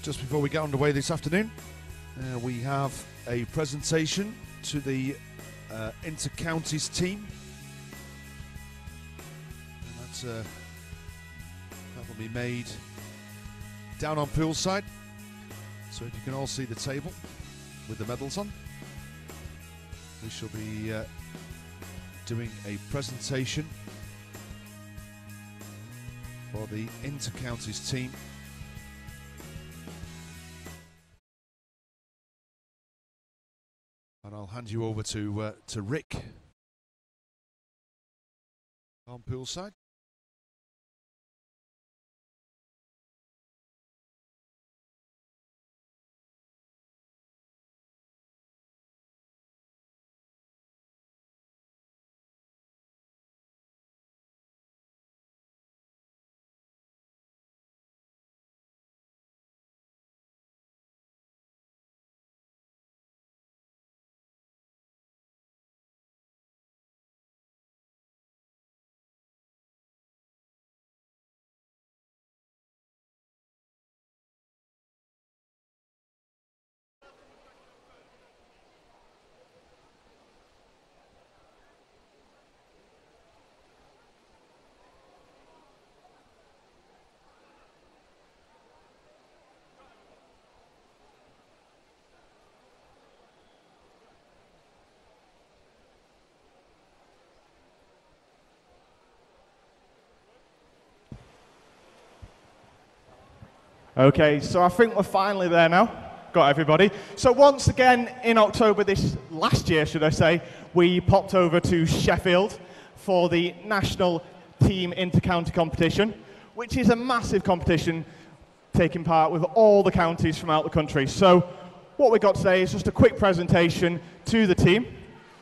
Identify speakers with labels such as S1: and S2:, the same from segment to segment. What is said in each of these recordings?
S1: Just before we get underway this afternoon, we have a presentation to the inter-counties team. And that will be made down on poolside. So if you can all see the table with the medals on, we shall be doing a presentation for the inter-counties team. And I'll hand you over to Rick on poolside.
S2: Okay, so I think we're finally there now. Got everybody. So once again, in October last year, should I say, we popped over to Sheffield for the national team inter-county competition, which is a massive competition taking part with all the counties from out the country. So what we got today is just a quick presentation to the team.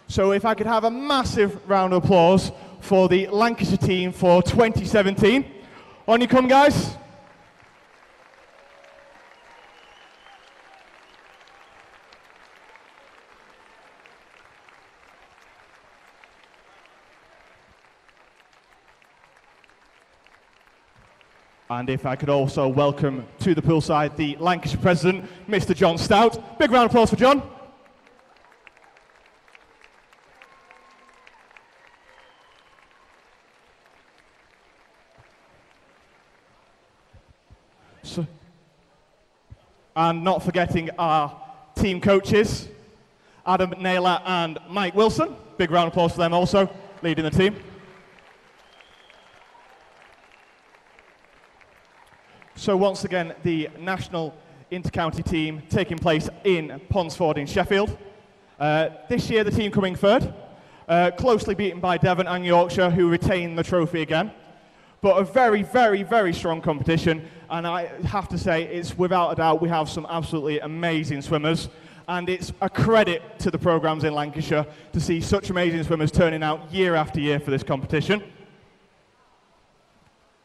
S2: So if I could have a massive round of applause for the Lancashire team for 2017. On you come, guys. And if I could also welcome to the poolside the Lancashire president, Mr. John Stout. Big round of applause for John. And not forgetting our team coaches, Adam Naylor and Mike Wilson. Big round of applause for them also, leading the team. So once again, the national inter-county team taking place in Ponsford in Sheffield. This year the team coming third, closely beaten by Devon and Yorkshire, who retain the trophy again. But a very, very, very strong competition, and I have to say, it's without a doubt, we have some absolutely amazing swimmers, and it's a credit to the programmes in Lancashire to see such amazing swimmers turning out year after year for this competition.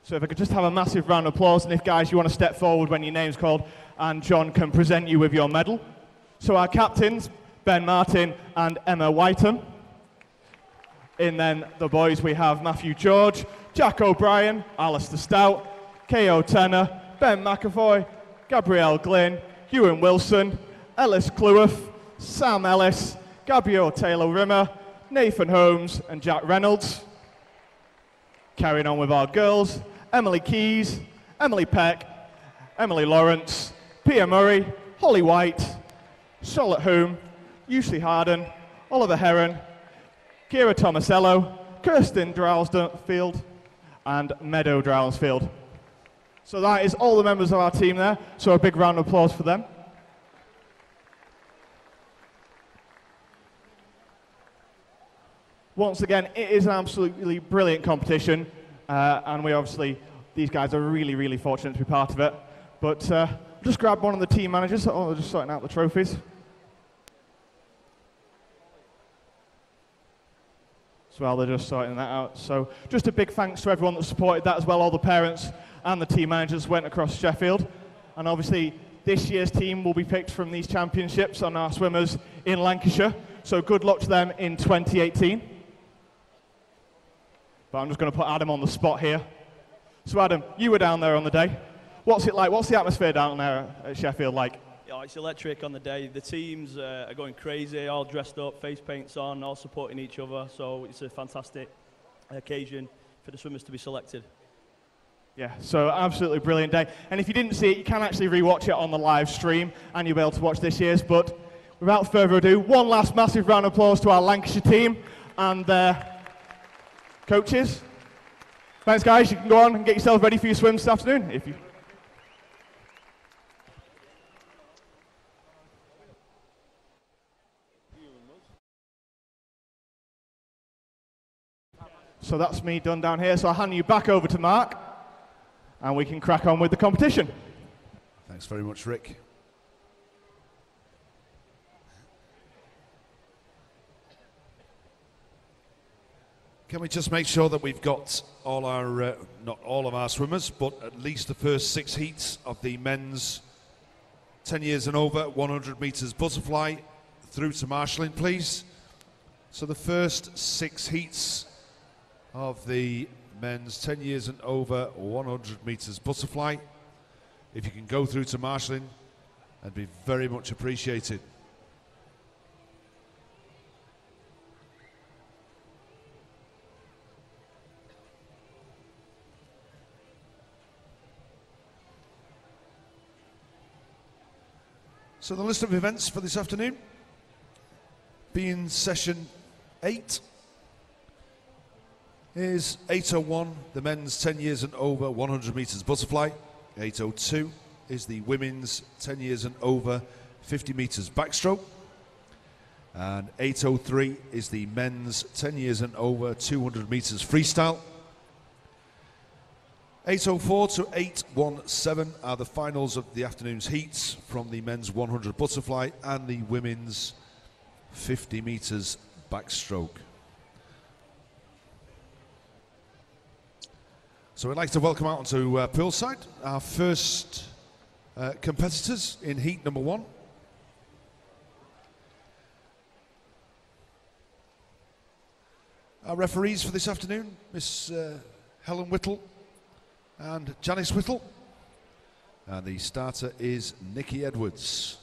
S2: So if I could just have a massive round of applause, and if guys you want to step forward when your name's called and John can present you with your medal. So our captains, Ben Martin and Emma Whiten. And then the boys we have Matthew George, Jack O'Brien, Alistair Stout, K.O. Tenner, Ben McAvoy, Gabrielle Glynn, Ewan Wilson, Ellis Cleworth, Sam Ellis, Gabrielle Taylor-Rimmer, Nathan Holmes and Jack Reynolds. Carrying on with our girls, Emily Keys, Emily Peck, Emily Lawrence, Pia Murray, Holly White, Charlotte Hume, Usually Harden, Oliver Heron, Kira Tomasello, Kirsten Drowsfield, and Meadow Drowsfield. So that is all the members of our team there, so a big round of applause for them. Once again, it is an absolutely brilliant competition, and these guys are really, really fortunate to be part of it. But just grab one of the team managers. Oh, they're just sorting out the trophies. Well, they're just sorting that out. So just a big thanks to everyone that supported that as well. All the parents and the team managers went across Sheffield. And obviously, this year's team will be picked from these championships on our swimmers in Lancashire. So good luck to them in 2018. But I'm just going to put Adam on the spot here. So Adam, you were down there on the day. What's it like? What's the atmosphere down there at Sheffield like?
S3: Yeah, it's electric on the day. The teams are going crazy, all dressed up, face paints on, all supporting each other. So it's a fantastic occasion for the swimmers to be selected.
S2: Yeah, so absolutely brilliant day. And if you didn't see it, you can actually rewatch it on the live stream, and you'll be able to watch this year's. But without further ado, one last massive round of applause to our Lancashire team and their coaches. Thanks, guys. You can go on and get yourself ready for your swim this afternoon. If you. So that's me done down here. So I'll hand you back over to Mark, and we can crack on with the competition.
S1: Thanks very much, Rick. Can we just make sure that we've got all our, not all of our swimmers, but at least the first 6 heats of the men's 10 years and over 100 metres butterfly through to marshalling, please. So the first 6 heats of the men's 10 years and over 100 metres butterfly. If you can go through to marshalling, that'd be very much appreciated. So the list of events for this afternoon, being session 8, is 8:01, the men's 10 years and over 100 metres butterfly. 8:02 is the women's 10 years and over 50 metres backstroke. And 8:03 is the men's 10 years and over 200 metres freestyle. 8:04 to 8:17 are the finals of the afternoon's heats from the men's 100 butterfly and the women's 50 metres backstroke. So we'd like to welcome out onto poolside our first competitors in heat number 1. Our referees for this afternoon, Miss Helen Whittle and Janice Whittle. And the starter is Nikki Edwards.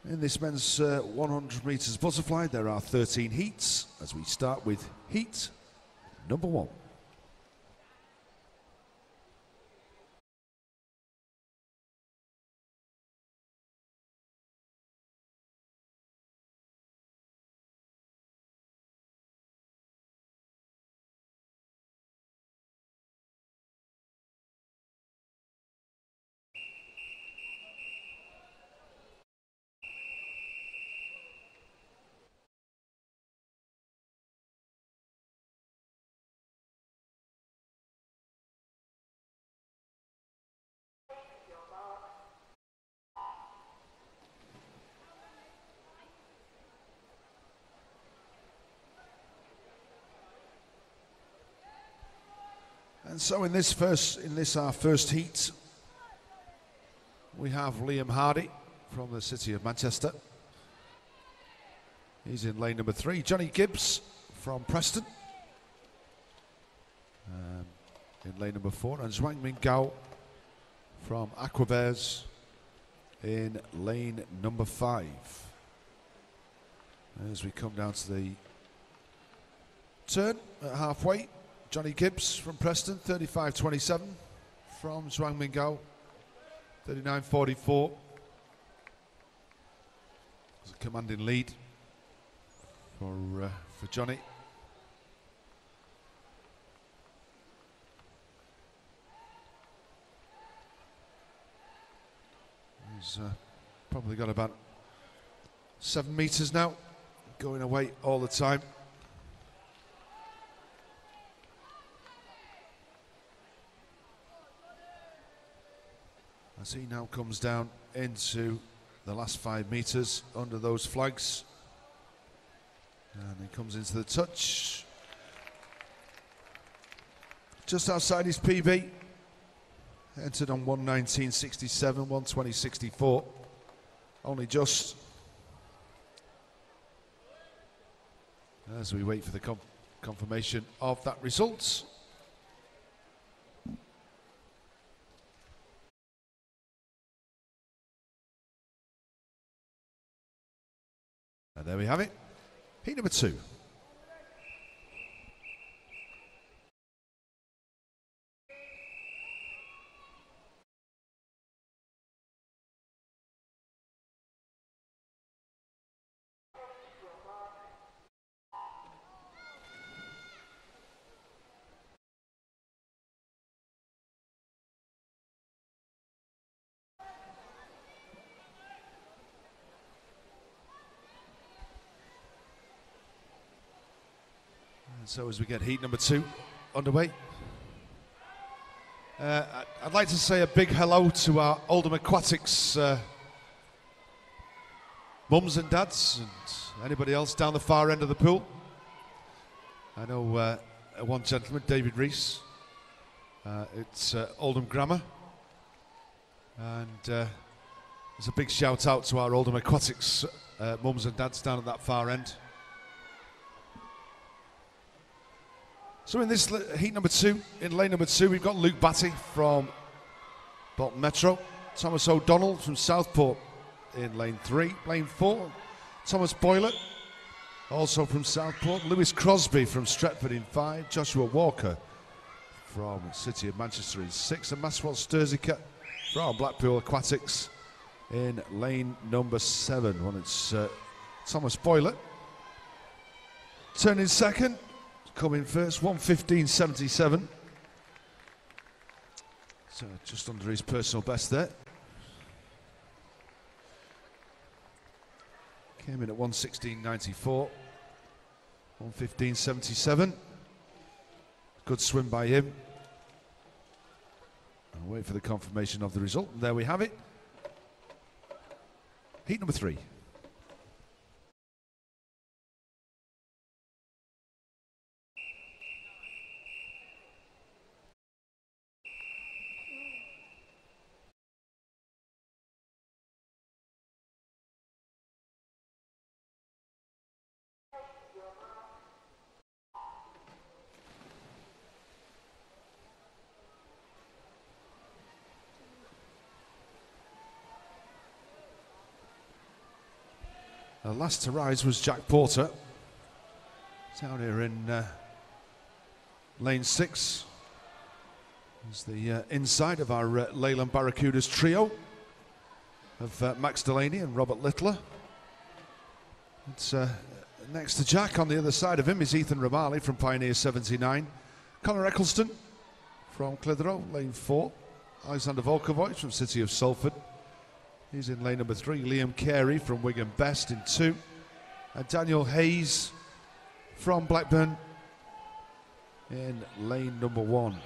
S1: In this men's 100 metres butterfly, there are 13 heats, as we start with heat number 1. And so in this our first heat, we have Liam Hardy from the city of Manchester. He's in lane number 3. Johnny Gibbs from Preston in lane number 4, and Zhuang Mingao from Aquabears in lane number 5. As we come down to the turn at halfway, Johnny Gibbs from Preston, 35.27. From Zhuang Mingao, 39.44. It's a commanding lead for Johnny. He's probably got about 7 metres now, going away all the time. As he now comes down into the last 5 metres under those flags. And he comes into the touch. Just outside his PB. Entered on 1:19.67, 1:20.64. Only just. As we wait for the confirmation of that result. And there we have it. Heat number 2. So as we get heat number 2 underway, I'd like to say a big hello to our Oldham Aquatics mums and dads and anybody else down the far end of the pool. I know one gentleman, David Rees, it's Oldham Grammar, and there's a big shout out to our Oldham Aquatics mums and dads down at that far end. So in this heat number 2, in lane number 2, we've got Luke Batty from Bolton Metro, Thomas O'Donnell from Southport in lane 3. Lane 4, Thomas Boylett, also from Southport. Lewis Crosby from Stretford in 5. Joshua Walker from City of Manchester in 6. And Maxwell Sturziker from Blackpool Aquatics in lane number 7. Well, it's Thomas Boylett turning second. Coming first, 1:15.77. So just under his personal best there. Came in at 1:16.94. 1:15.77. Good swim by him. I'll wait for the confirmation of the result. And there we have it. Heat number 3. Last to rise was Jack Porter. Down here in lane 6. Is the inside of our Leyland Barracudas trio of Max Delaney and Robert Littler. It's next to Jack. On the other side of him is Ethan Romali from Pioneer 79. Conor Eccleston from Clitheroe, lane 4. Alexander Volkovoy from City of Salford. He's in lane number 3. Liam Carey from Wigan Best in 2. And Daniel Hayes from Blackburn in lane number 1.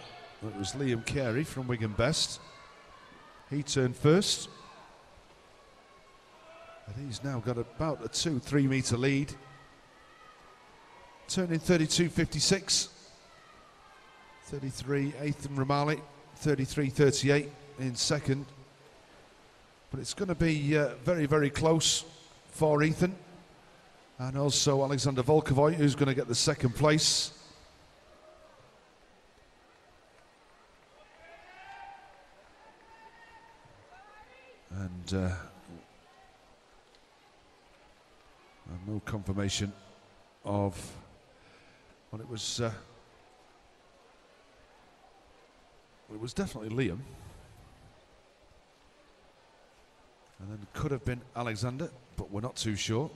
S1: It was Liam Carey from Wigan Best. He turned first. And he's now got about a 2-3 metre lead. Turning 32.56. 33, Ethan Romali. 33.38 in second. But it's going to be very, very close for Ethan. And also Alexander Volkovoy, who's going to get the second place. And no confirmation of, well, it was definitely Liam. And then could have been Alexander, but we're not too sure.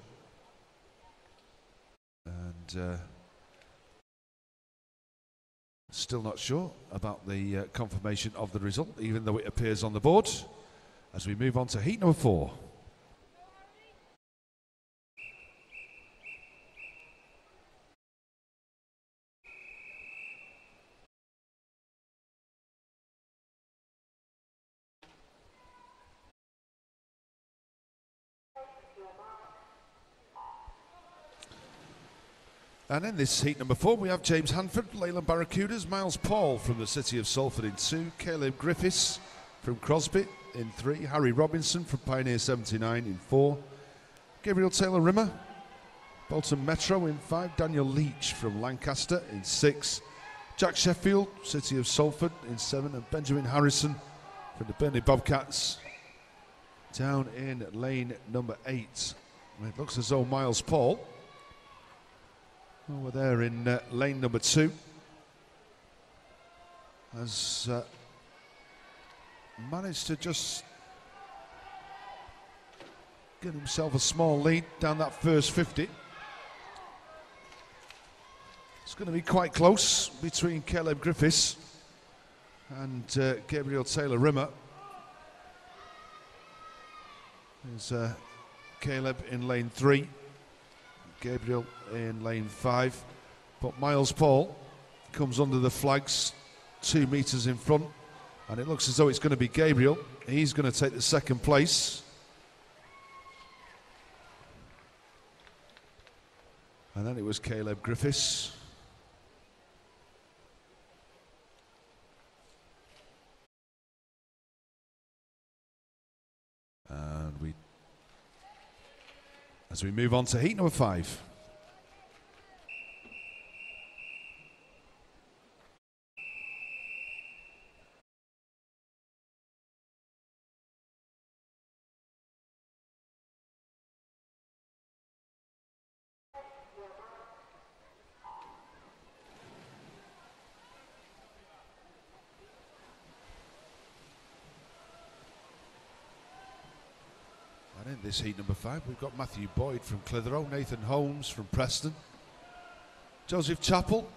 S1: And still not sure about the confirmation of the result, even though it appears on the board, as we move on to heat number 4. And in this heat number 4, we have James Hanford, Leyland Barracudas, Miles Paul from the City of Salford in 2, Caleb Griffiths from Crosby in 3, Harry Robinson from Pioneer 79 in 4, Gabriel Taylor Rimmer Bolton Metro in 5. Daniel Leach from Lancaster in 6. Jack Sheffield, City of Salford in 7. And Benjamin Harrison from the Burnley Bobcats down in lane number 8. It looks as though Miles Paul over there in lane number 2 has managed to just get himself a small lead down that first 50. It's going to be quite close between Caleb Griffiths and Gabriel Taylor-Rimmer. There's Caleb in lane 3, Gabriel in lane 5, but Miles Paul comes under the flags 2 metres in front, and it looks as though it's going to be Gabriel. He's going to take the second place. And then it was Caleb Griffiths. And as we move on to heat number 5. And in this heat number 5, we've got Matthew Boyd from Clitheroe, Nathan Holmes from Preston, Joseph Chappell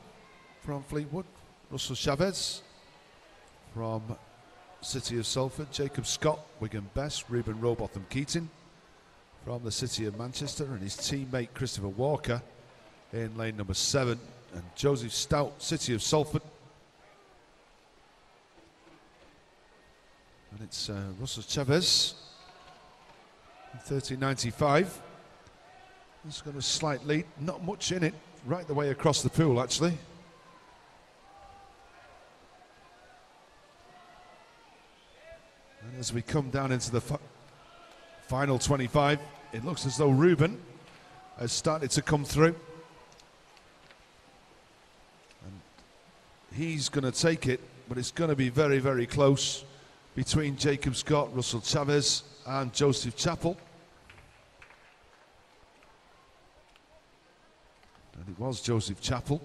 S1: from Fleetwood, Russell Chavez from City of Salford, Jacob Scott, Wigan Best, Reuben Robotham Keating from the City of Manchester, and his teammate Christopher Walker in lane number 7, and Joseph Stout, City of Salford. And it's Russell Chavez, 1395. He's got a slight lead, not much in it, right the way across the pool actually. And as we come down into the final 25, it looks as though Reuben has started to come through. And he's going to take it, but it's going to be very, very close between Jacob Scott, Russell Chavez and Joseph Chappell. And it was Joseph Chappell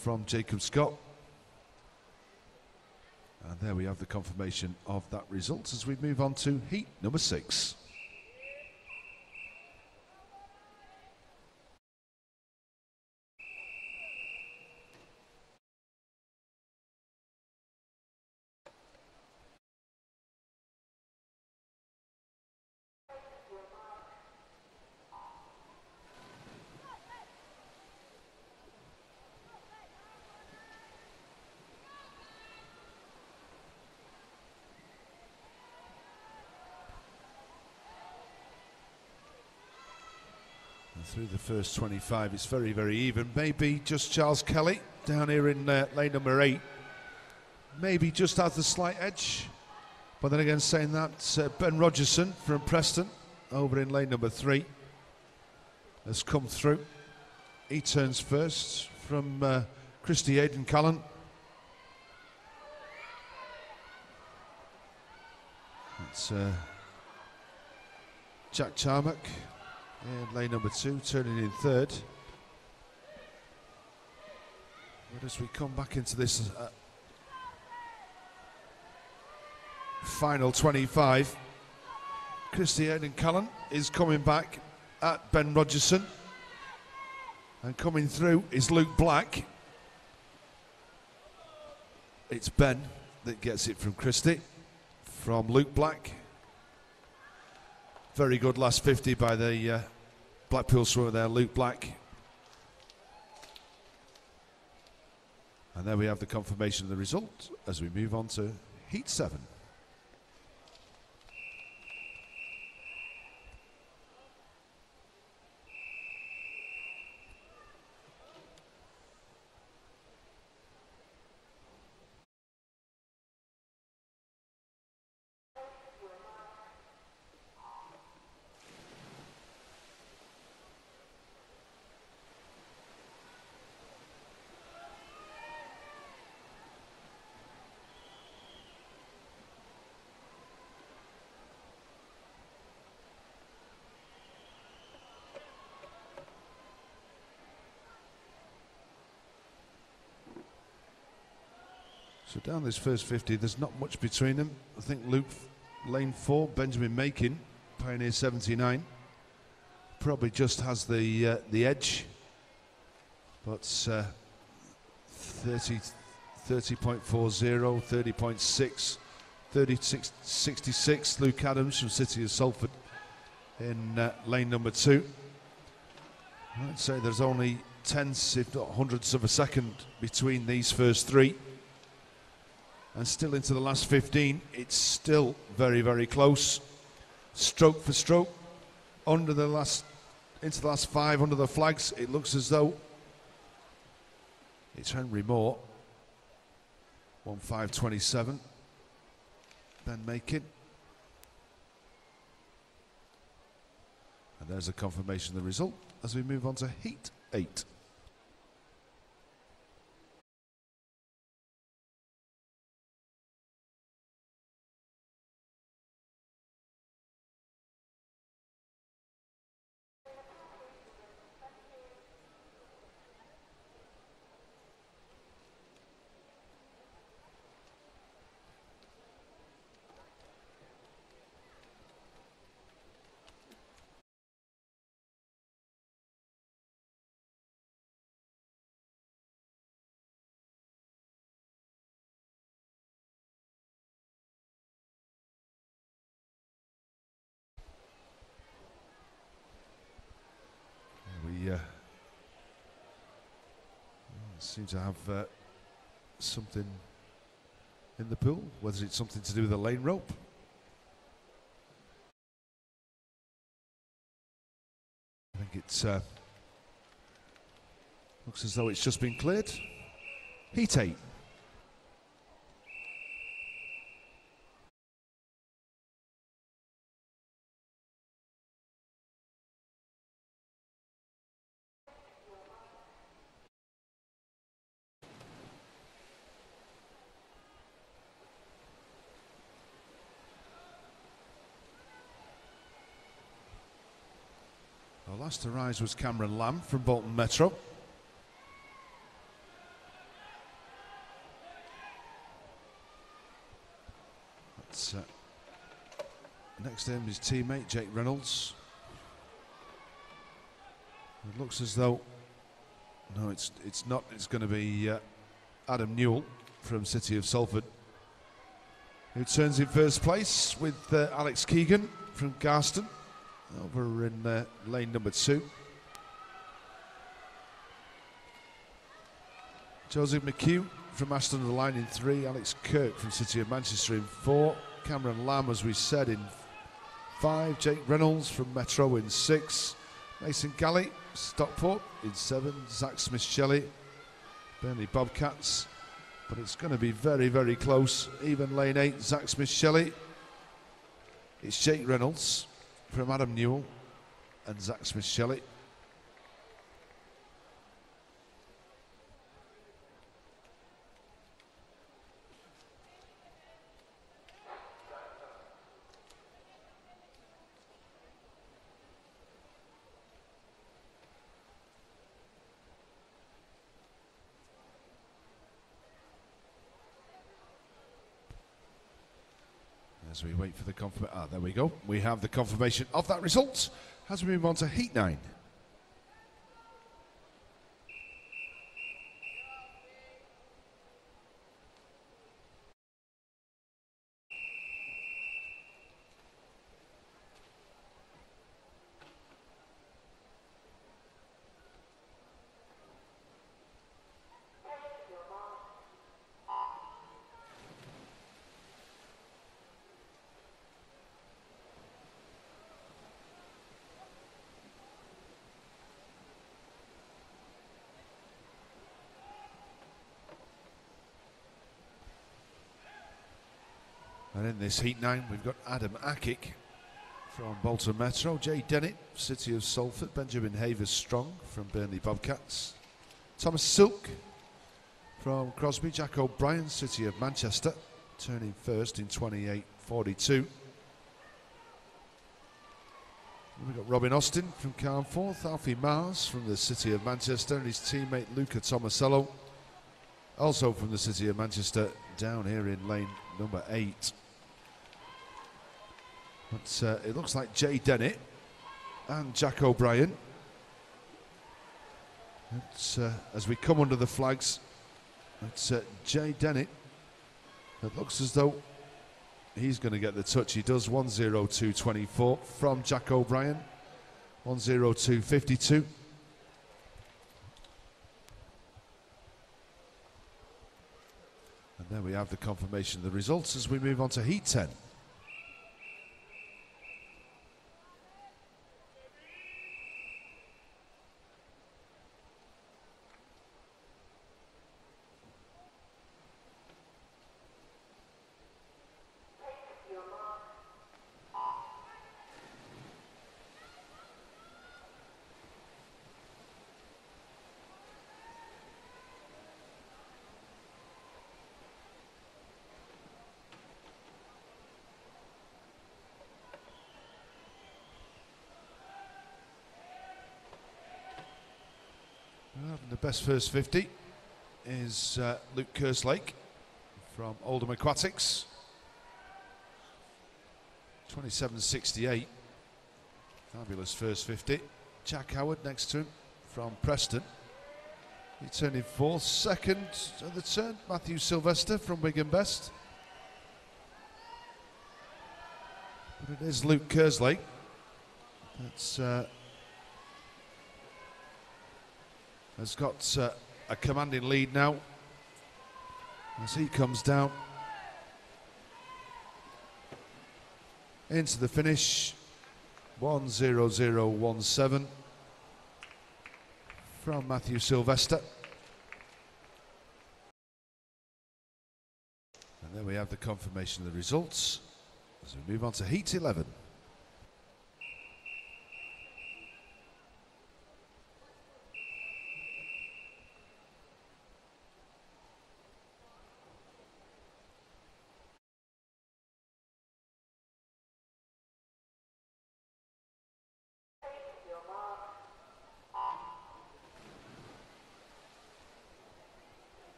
S1: from Jacob Scott. And there we have the confirmation of that result as we move on to heat number 6. Through the first 25, it's very, very even. Maybe just Charles Kelly down here in lane number 8. Maybe just has the slight edge. But then again, saying that, Ben Rogerson from Preston over in lane number 3 has come through. He turns first from Christy Aidan Callan. It's Jack Charmack in lane number 2, turning in 3rd. But as we come back into this final 25, Christy Aidan Callan is coming back at Ben Rogerson. And coming through is Luke Black. It's Ben that gets it from Christy, from Luke Black. Very good last 50 by the Blackpool swimmer there, Luke Black. And there we have the confirmation of the result as we move on to Heat 7. So down this first 50, there's not much between them. I think Luke, lane 4, Benjamin Makin, Pioneer 79, probably just has the edge. But 30.40, 30.6, 36.66. Luke Adams from City of Salford in lane number 2. I'd say there's only tenths, if not hundredths of a second between these first 3. And still into the last 15, it's still very, very close. Stroke for stroke, into the last 5 under the flags. It looks as though it's Henry Moore, 1:5:27. Ben Makin. And there's a confirmation of the result as we move on to Heat 8. We seem to have something in the pool, whether it's something to do with the lane rope. I think it's looks as though it's just been cleared. Heat 8. Well, last to rise was Cameron Lamb from Bolton Metro. That's, next to him is teammate Jake Reynolds. It looks as though, no, it's not. It's going to be Adam Newell from City of Salford, who turns in first place with Alex Keegan from Garston over in lane number 2. Joseph McHugh from Aston the line in 3. Alex Kirk from City of Manchester in 4. Cameron Lamb, as we said, in 5. Jake Reynolds from Metro in 6. Mason Galley, Stockport in 7. Zach Smith-Shelley, Burnley Bobcats. But it's going to be very, very close. Even lane 8, Zach Smith-Shelley. It's Jake Reynolds from Adam Newell and Zach Smith-Shelley. As we wait for the confirmation, there we go. We have the confirmation of that result as we move on to Heat 9. And in this Heat 9, we've got Adam Akick from Bolton Metro, Jay Dennett, City of Salford, Benjamin Havers-Strong from Burnley Bobcats, Thomas Silk from Crosby, Jack O'Brien, City of Manchester, turning first in 28.42. We've got Robin Austin from Carnforth, Alfie Mars from the City of Manchester, and his teammate Luca Tomasello also from the City of Manchester, down here in lane number 8. But it looks like Jay Dennett and Jack O'Brien. As we come under the flags, it's Jay Dennett. It looks as though he's going to get the touch. He does. 1:02.24 from Jack O'Brien. 1:02.52. And there we have the confirmation of the results as we move on to Heat 10. The best first 50 is Luke Kerslake from Oldham Aquatics. 27.68. Fabulous first 50. Jack Howard next to him from Preston. He turned in fourth. Second at the turn, Matthew Sylvester from Wigan Best. But it is Luke Kerslake that's has got a commanding lead now as he comes down into the finish. 1:00.17 from Matthew Sylvester. And then we have the confirmation of the results as we move on to Heat 11.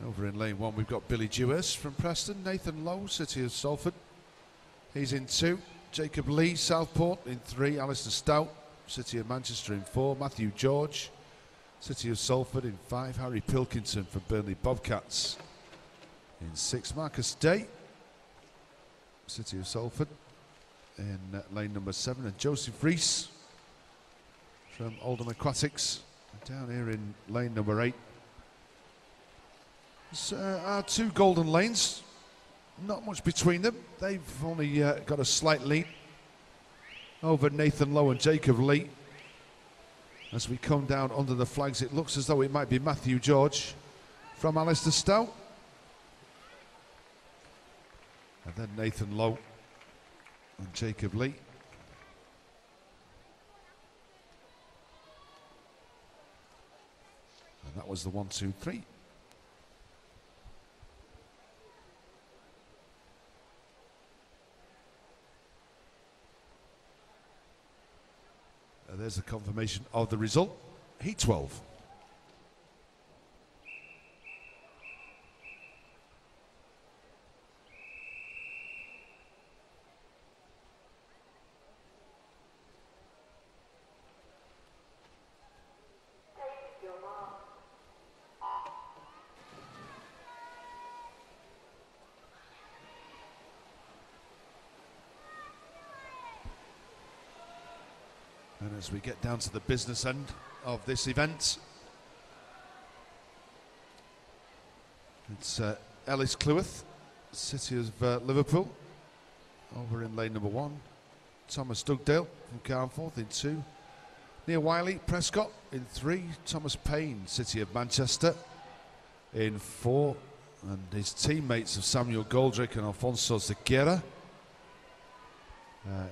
S1: Over in lane 1 we've got Billy Dewhurst from Preston, Nathan Lowe, City of Salford. He's in 2. Jacob Lee, Southport in 3. Alistair Stout, City of Manchester in 4. Matthew George, City of Salford in 5. Harry Pilkington from Burnley Bobcats in 6. Marcus Day, City of Salford in lane number 7. And Joseph Rees from Oldham Aquatics down here in lane number 8. Our 2 golden lanes, not much between them. They've only got a slight lead over Nathan Lowe and Jacob Lee. As we come down under the flags, it looks as though it might be Matthew George from Alistair Stout. And then Nathan Lowe and Jacob Lee. And that was the 1, 2, 3. There's the confirmation of the result. Heat 12. And as we get down to the business end of this event, it's Ellis Cleworth, City of Liverpool, over in lane number 1. Thomas Dugdale from Carnforth in 2. Neil Wiley, Prescott in 3. Thomas Payne, City of Manchester in 4. And his teammates of Samuel Goldrick and Alfonso Sequeira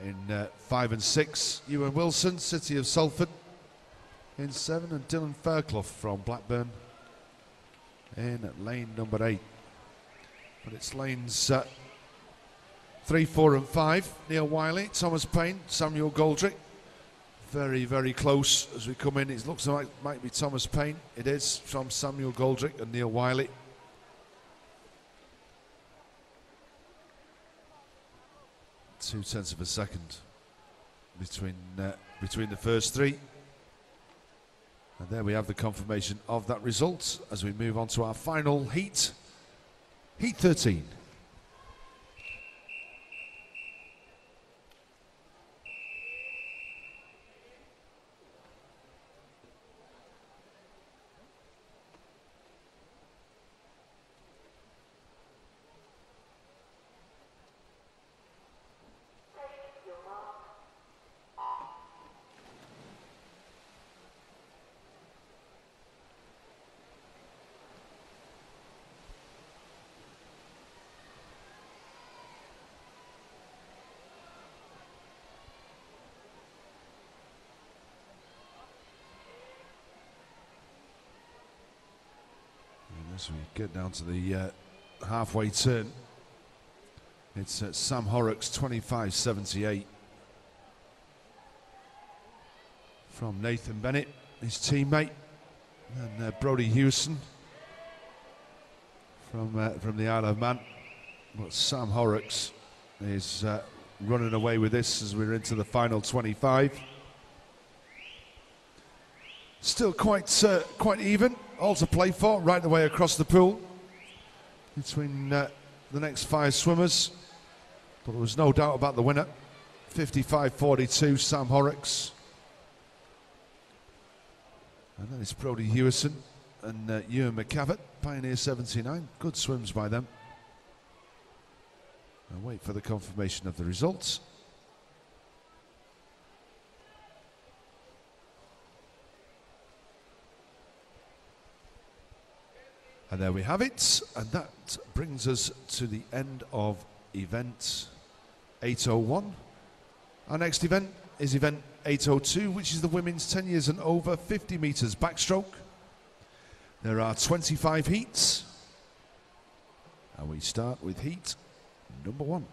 S1: in 5 and 6. Ewan Wilson, City of Salford in 7. And Dylan Fairclough from Blackburn in lane number 8. But it's lanes 3, 4 and 5. Neil Wiley, Thomas Payne, Samuel Goldrick. Very, very close as we come in. It looks like it might be Thomas Payne. It is from Samuel Goldrick and Neil Wiley. .2 of a second between the first three. And there we have the confirmation of that result as we move on to our final heat, Heat 13. As we get down to the halfway turn, it's Sam Horrocks 25.78 from Nathan Bennett, his teammate, and Brodie Hewson from the Isle of Man. But Sam Horrocks is running away with this as we're into the final 25. Still quite even, all to play for right the way across the pool between the next 5 swimmers. But there was no doubt about the winner, 55.42, Sam Horrocks. And then it's Brodie Hewson and Ewan McCavitt, Pioneer 79. Good swims by them. I'll wait for the confirmation of the results. And there we have it, and that brings us to the end of event 801. Our next event is event 802, which is the women's 10 years and over 50 metres backstroke. There are 25 heats, and we start with heat number 1.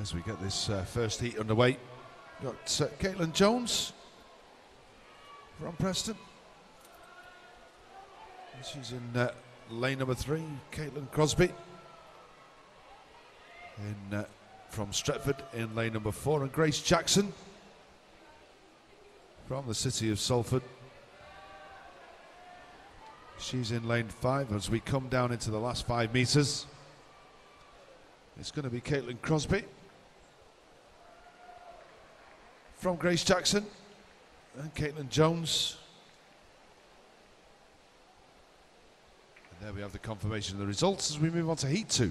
S1: As we get this first heat underway, we've got Caitlin Jones from Preston. She's in lane number 3. Caitlin Crosby from Stretford in lane number 4, and Grace Jackson from the city of Salford. She's in lane 5 as we come down into the last 5 metres. It's going to be Caitlin Crosby from Grace Jackson and Caitlin Jones. And there we have the confirmation of the results as we move on to Heat 2.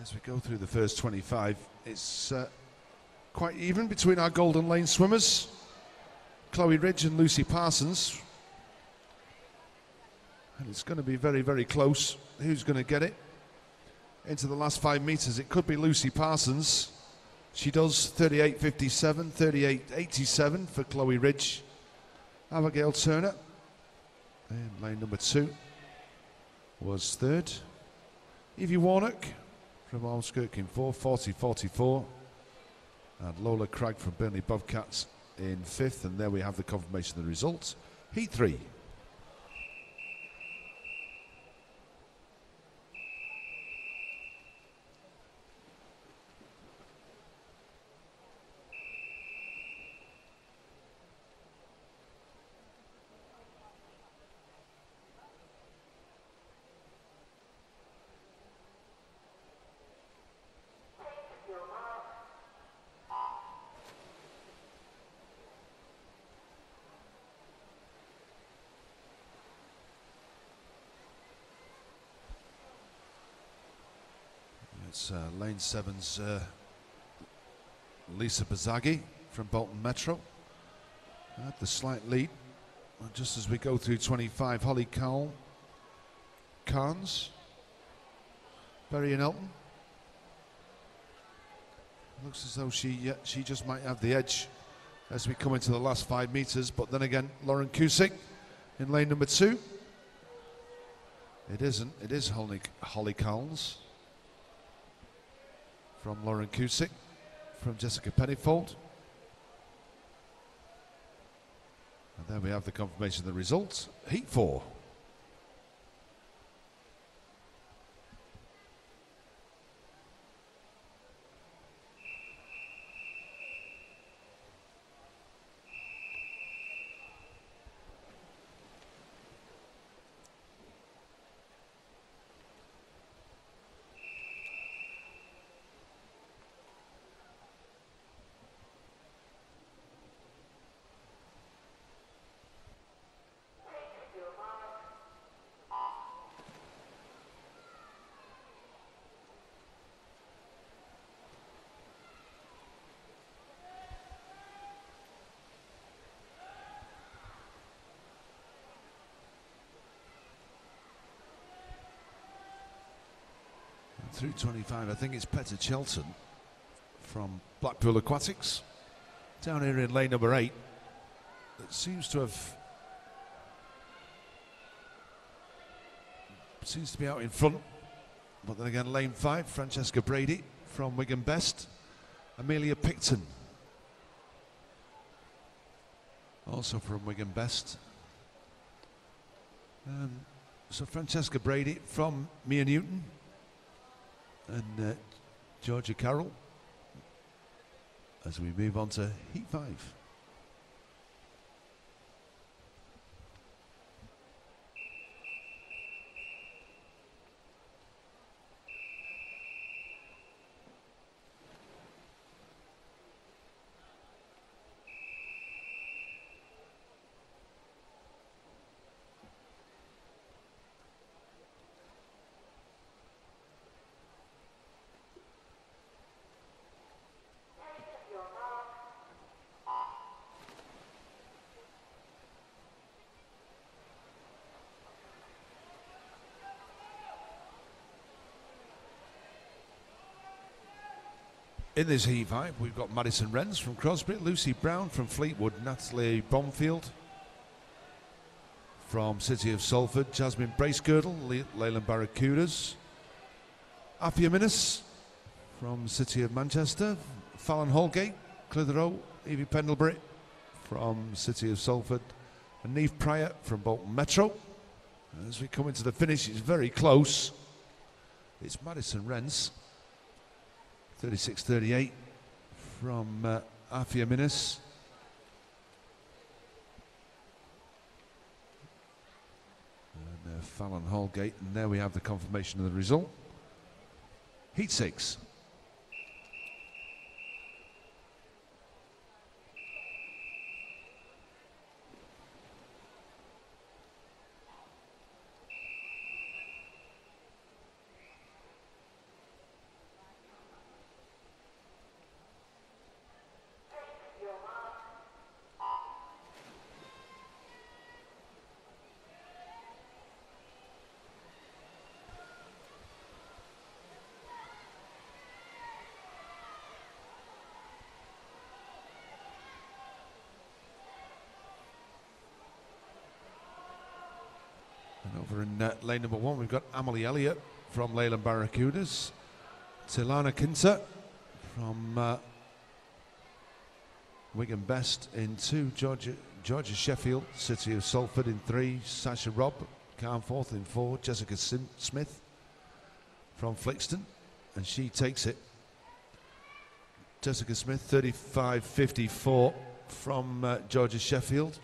S1: As we go through the first 25, it's quite even between our Golden Lane swimmers, Chloe Ridge and Lucy Parsons. And it's going to be very, very close. Who's going to get it into the last 5 meters? It could be Lucy Parsons. She does 38.57, 38.87 for Chloe Ridge. Abigail Turner in lane number 2 was third. Evie Warnock from Almskirk in 4, 40.44. And Lola Cragg from Burnley Bobcats in 5th. And there we have the confirmation of the results. Heat 3. It's lane 7's Lisa Bazaghi from Bolton Metro at the slight lead. And just as we go through 25, Holly Carnes, Berry and Elton. Looks as though she just might have the edge as we come into the last 5 meters. But then again, Lauren Cusick in lane number 2. It isn't. It is Holly Carnes. From Lauren Cusick, from Jessica Pennyfold. And there we have the confirmation of the results. Heat 4. Through 25, I think it's Petter Chelton from Blackpool Aquatics. Down here in lane number 8. That seems to be out in front. But then again, lane 5, Francesca Brady from Wigan Best. Amelia Picton, also from Wigan Best. So Francesca Brady from Mia Newton. And Georgia Carroll as we move on to Heat 5. In this Heat 5, we've got Madison Renz from Crosby, Lucy Brown from Fleetwood, Natalie Bomfield from City of Salford, Jasmine Bracegirdle, Leyland Barracudas, Afia Minnis from City of Manchester, Fallon Holgate, Clitheroe, Evie Pendlebury from City of Salford, and Neve Pryor from Bolton Metro. As we come into the finish, it's very close. It's Madison Renz. 36.38 from Afia Minnis. And Fallon Holgate, and there we have the confirmation of the result. Heat 6. Over in lane number 1, we've got Emily Elliott from Leyland Barracudas. Tilana Kinter from Wigan Best in 2. Georgia Sheffield, City of Salford in 3. Sasha Robb, Carnforth in 4. Jessica Smith from Flixton, and she takes it. Jessica Smith, 35.54 from Georgia Sheffield.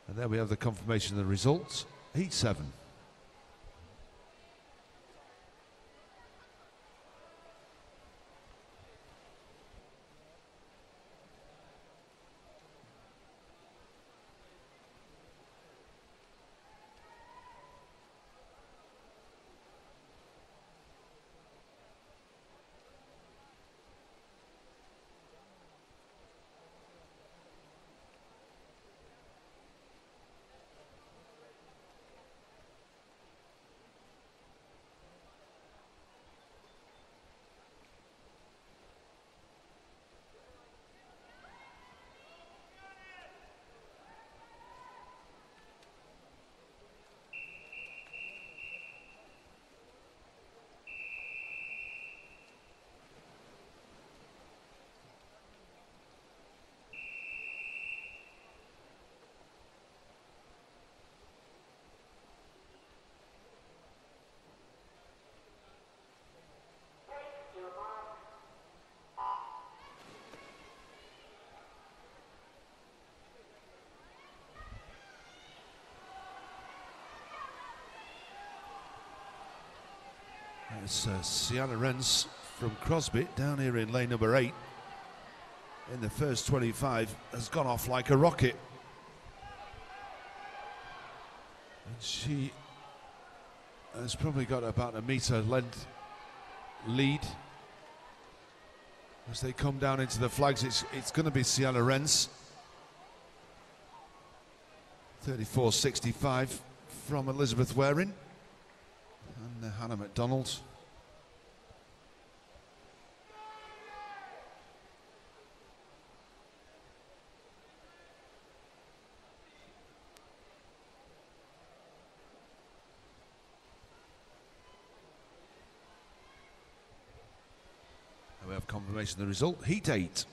S1: And there we have the confirmation of the results. Heat 7. It's Sienna Rens from Crosby down here in lane number 8. In the first 25 has gone off like a rocket. And she has probably got about a metre length lead. As they come down into the flags, it's going to be Sienna Rens. 34.65 from Elizabeth Waring and Hannah MacDonald. We have confirmation of the result. Heat 8.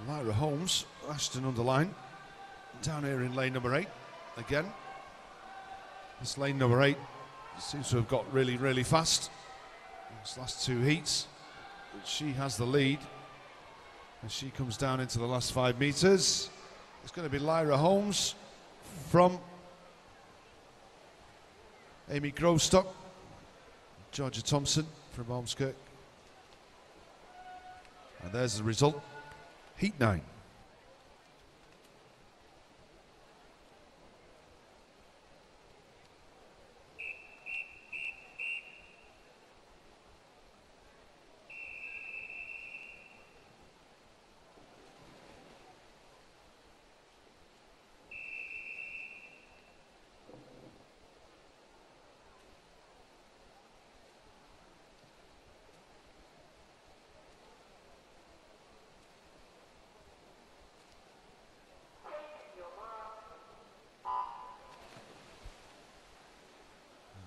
S1: Lyra Holmes, Ashton-under-Lyne, down here in lane number 8 again. This lane number 8 seems to have got really, really fast. These last 2 heats, but she has the lead as she comes down into the last 5 metres. It's going to be Lyra Holmes from Amy Grovestock, Georgia Thompson from Ormskirk. And there's the result. Heat 9.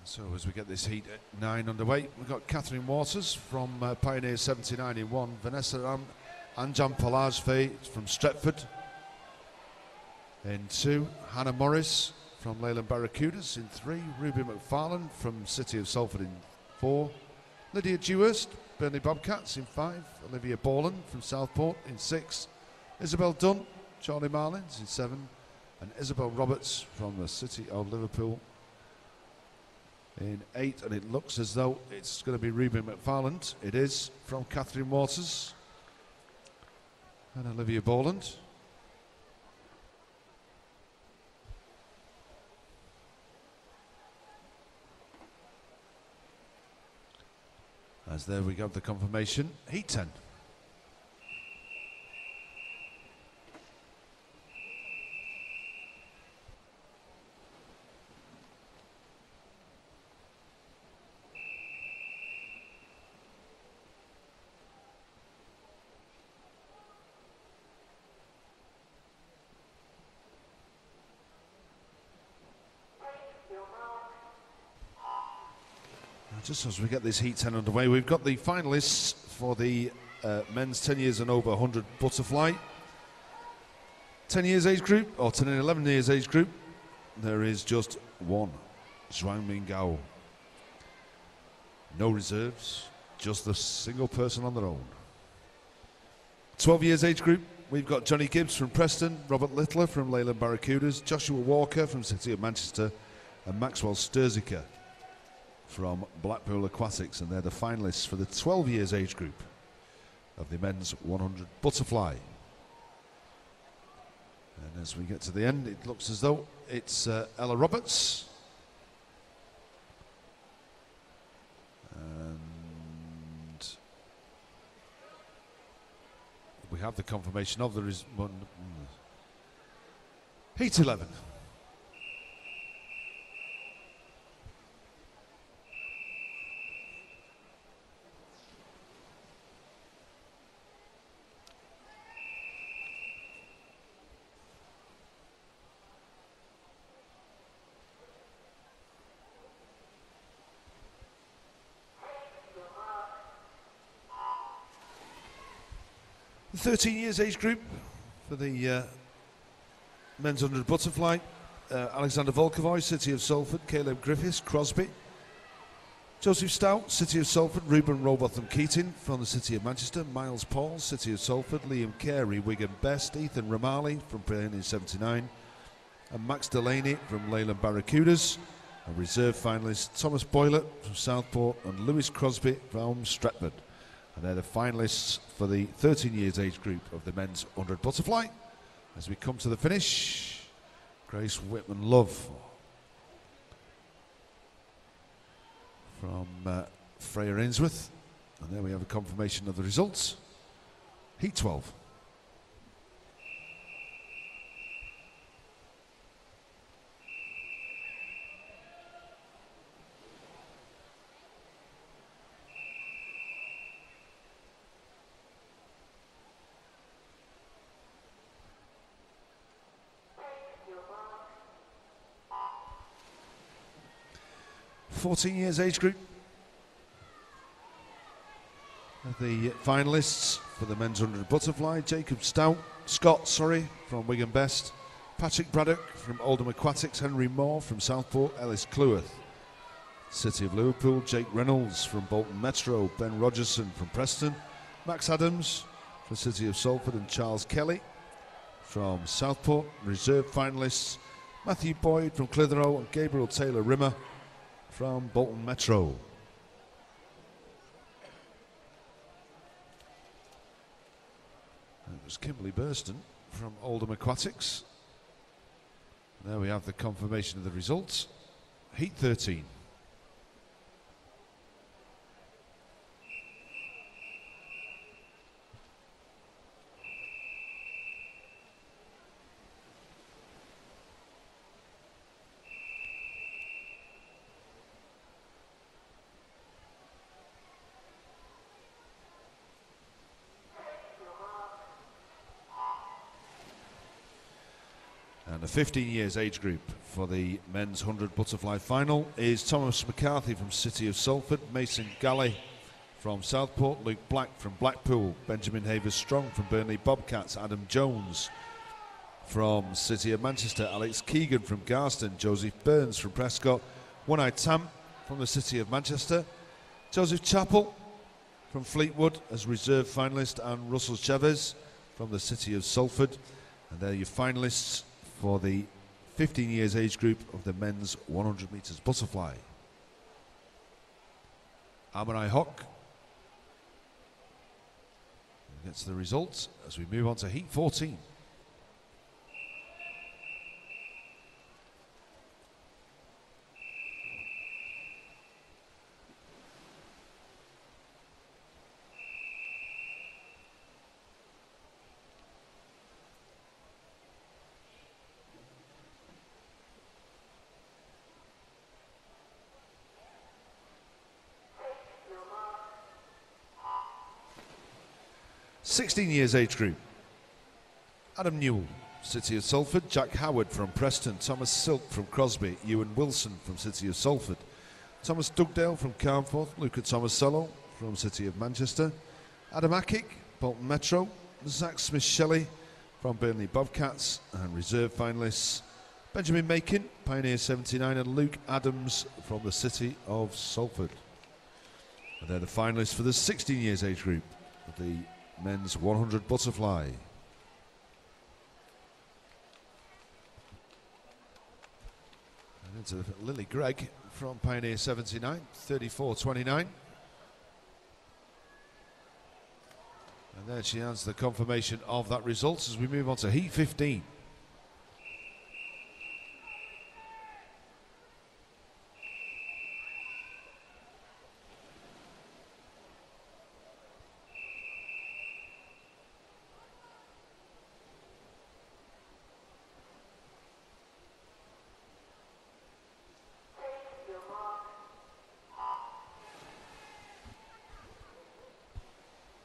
S1: So as we get this heat at 9 underway, we've got Catherine Waters from Pioneer 79 in 1, Vanessa Anjan Palazfe from Stretford in 2, Hannah Morris from Leyland Barracudas in 3, Ruby McFarlane from City of Salford in 4, Lydia Dewhurst, Burnley Bobcats in 5, Olivia Borland from Southport in 6, Isabel Dunn, Charlie Marlins in 7, and Isabel Roberts from the City of Liverpool in 8, and it looks as though it's going to be Ruby McFarland. It is, from Catherine Waters and Olivia Boland. As there we go, the confirmation, heat 10. Just as we get this heat 10 underway, we've got the finalists for the men's 10 years and over 100 butterfly. 10 years age group, or 10 and 11 years age group, there is just one, Zhuang Mingao. No reserves, just the single person on their own. 12 years age group, we've got Johnny Gibbs from Preston, Robert Littler from Leyland Barracudas, Joshua Walker from City of Manchester, and Maxwell Sturziker from Blackpool Aquatics, and they're the finalists for the 12 years age group of the men's 100 butterfly. And as we get to the end, it looks as though it's Ella Roberts and we have the confirmation of there is one heat 11. The 13 years age group for the men's 100 butterfly, Alexander Volkovoy, City of Salford, Caleb Griffiths, Crosby, Joseph Stout, City of Salford, Ruben Robotham Keating from the City of Manchester, Miles Paul, City of Salford, Liam Carey, Wigan Best, Ethan Romali from Pioneer 79, and Max Delaney from Leyland Barracudas, and reserve finalists Thomas Boylett from Southport and Lewis Crosby from Stretford. And they're the finalists for the 13 years age group of the men's 100 butterfly. As we come to the finish, Grace Whitman Love from Freya Ainsworth. And there we have a confirmation of the results. Heat 12. (14 years age group. The finalists for the men's 100 butterfly, Jacob Scott from Wigan Best, Patrick Braddock from Oldham Aquatics, Henry Moore from Southport, Ellis Cleworth, City of Liverpool, Jake Reynolds from Bolton Metro, Ben Rogerson from Preston, Max Adams from City of Salford, and Charles Kelly from Southport. Reserve finalists, Matthew Boyd from Clitheroe and Gabriel Taylor Rimmer from Bolton Metro. It was Kimberly Burston from Oldham Aquatics. There we have the confirmation of the results. Heat 13. And the 15 years age group for the men's 100 butterfly final is Thomas McCarthy from City of Salford, Mason Galley from Southport, Luke Black from Blackpool, Benjamin Havers Strong from Burnley Bobcats, Adam Jones from City of Manchester, Alex Keegan from Garston, Joseph Burns from Prescott, One-Eyed Tam from the City of Manchester, Joseph Chappell from Fleetwood as reserve finalist, and Russell Chavez from the City of Salford. And they're your finalists for the 15 years age group of the men's 100 metres butterfly. Amarai Hock gets the results as we move on to heat 14. (16 years age group). Adam Newell, City of Salford. Jack Howard from Preston. Thomas Silk from Crosby. Ewan Wilson from City of Salford. Thomas Dugdale from Carnforth. Luca Tomasello from City of Manchester. Adam Ackick, Bolton Metro. Zach Smith-Shelley from Burnley Bobcats. And reserve finalists Benjamin Makin, Pioneer 79, and Luke Adams from the City of Salford. And they're the finalists for the 16 years age group of the men's 100 butterfly. And into Lily Gregg from Pioneer 79, 34.29. And there she has the confirmation of that result as we move on to heat 15.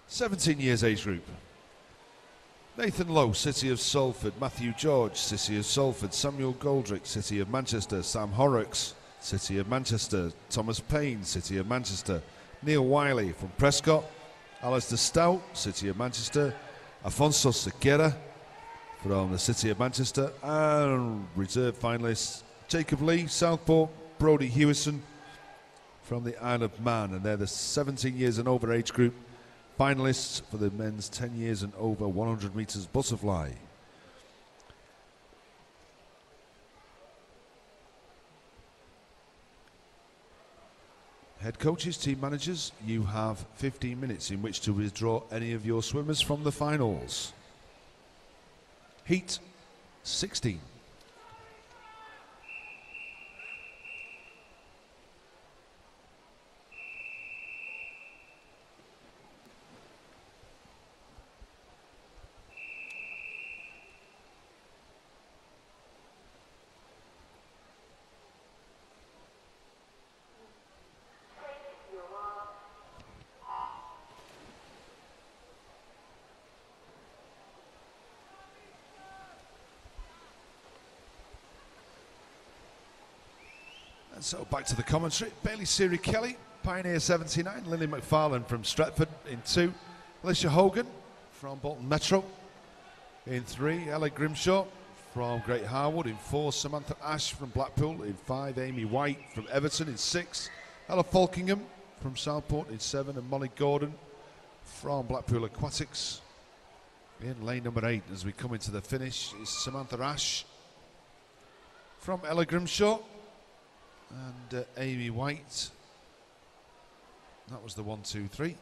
S1: (17 years age group). Nathan Lowe, City of Salford. Matthew George, City of Salford. Samuel Goldrick, City of Manchester. Sam Horrocks, City of Manchester. Thomas Payne, City of Manchester. Neil Wiley from Prescott. Alistair Stout, City of Manchester. Afonso Sequeira from the City of Manchester. And reserve finalists Jacob Lee, Southport. Brodie Hewison from the Isle of Man. And they're the 17 years and over age group finalists for the men's 10 years and over 100 metres butterfly. Head coaches, team managers, you have 15 minutes in which to withdraw any of your swimmers from the finals. Heat 16. And so back to the commentary. Bailey Siri Kelly, Pioneer 79. Lily McFarlane from Stretford in 2. Alicia Hogan from Bolton Metro in 3. Ella Grimshaw from Great Harwood in 4. Samantha Ash from Blackpool in 5. Amy White from Everton in 6. Ella Falkingham from Southport in 7. And Molly Gordon from Blackpool Aquatics in lane number 8. As we come into the finish is Samantha Ash from Ella Grimshaw and Amy White. That was the 1, 2, 3.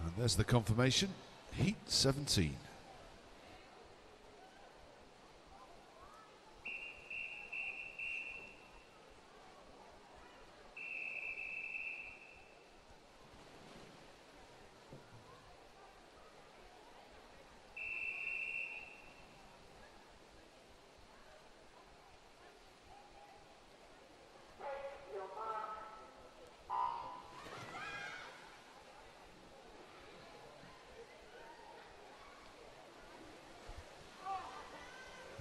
S1: And there's the confirmation. Heat 17.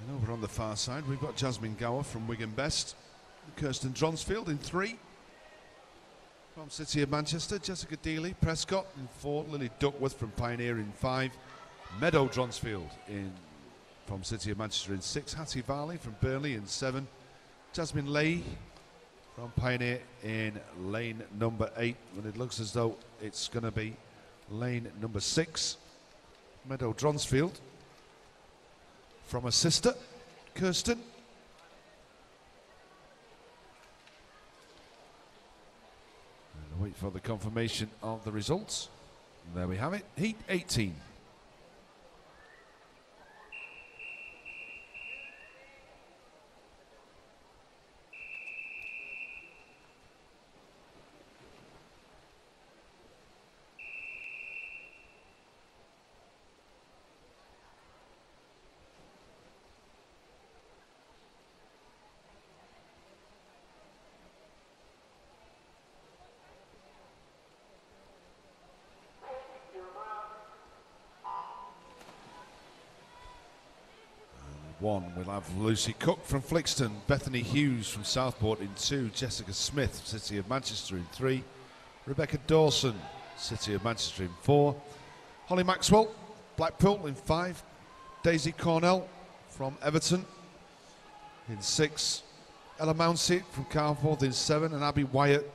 S1: And over on the far side, we've got Jasmine Gower from Wigan Best. Kirsten Dronsfield in 3. From City of Manchester, Jessica Dealey, Prescott in 4. Lily Duckworth from Pioneer in 5. Meadow Dronsfield from City of Manchester in 6. Hattie Varley from Burnley in 7. Jasmine Leigh from Pioneer in lane number 8. And it looks as though it's going to be lane number 6. Meadow Dronsfield from her sister, Kirsten, wait for the confirmation of the results. And there we have it, heat 18. One, we'll have Lucy Cook from Flixton, Bethany Hughes from Southport in 2, Jessica Smith, City of Manchester in 3, Rebecca Dawson, City of Manchester in 4, Holly Maxwell, Blackpool in 5, Daisy Cornell from Everton in 6, Ella Mounsey from Carforth in 7, and Abby Wyatt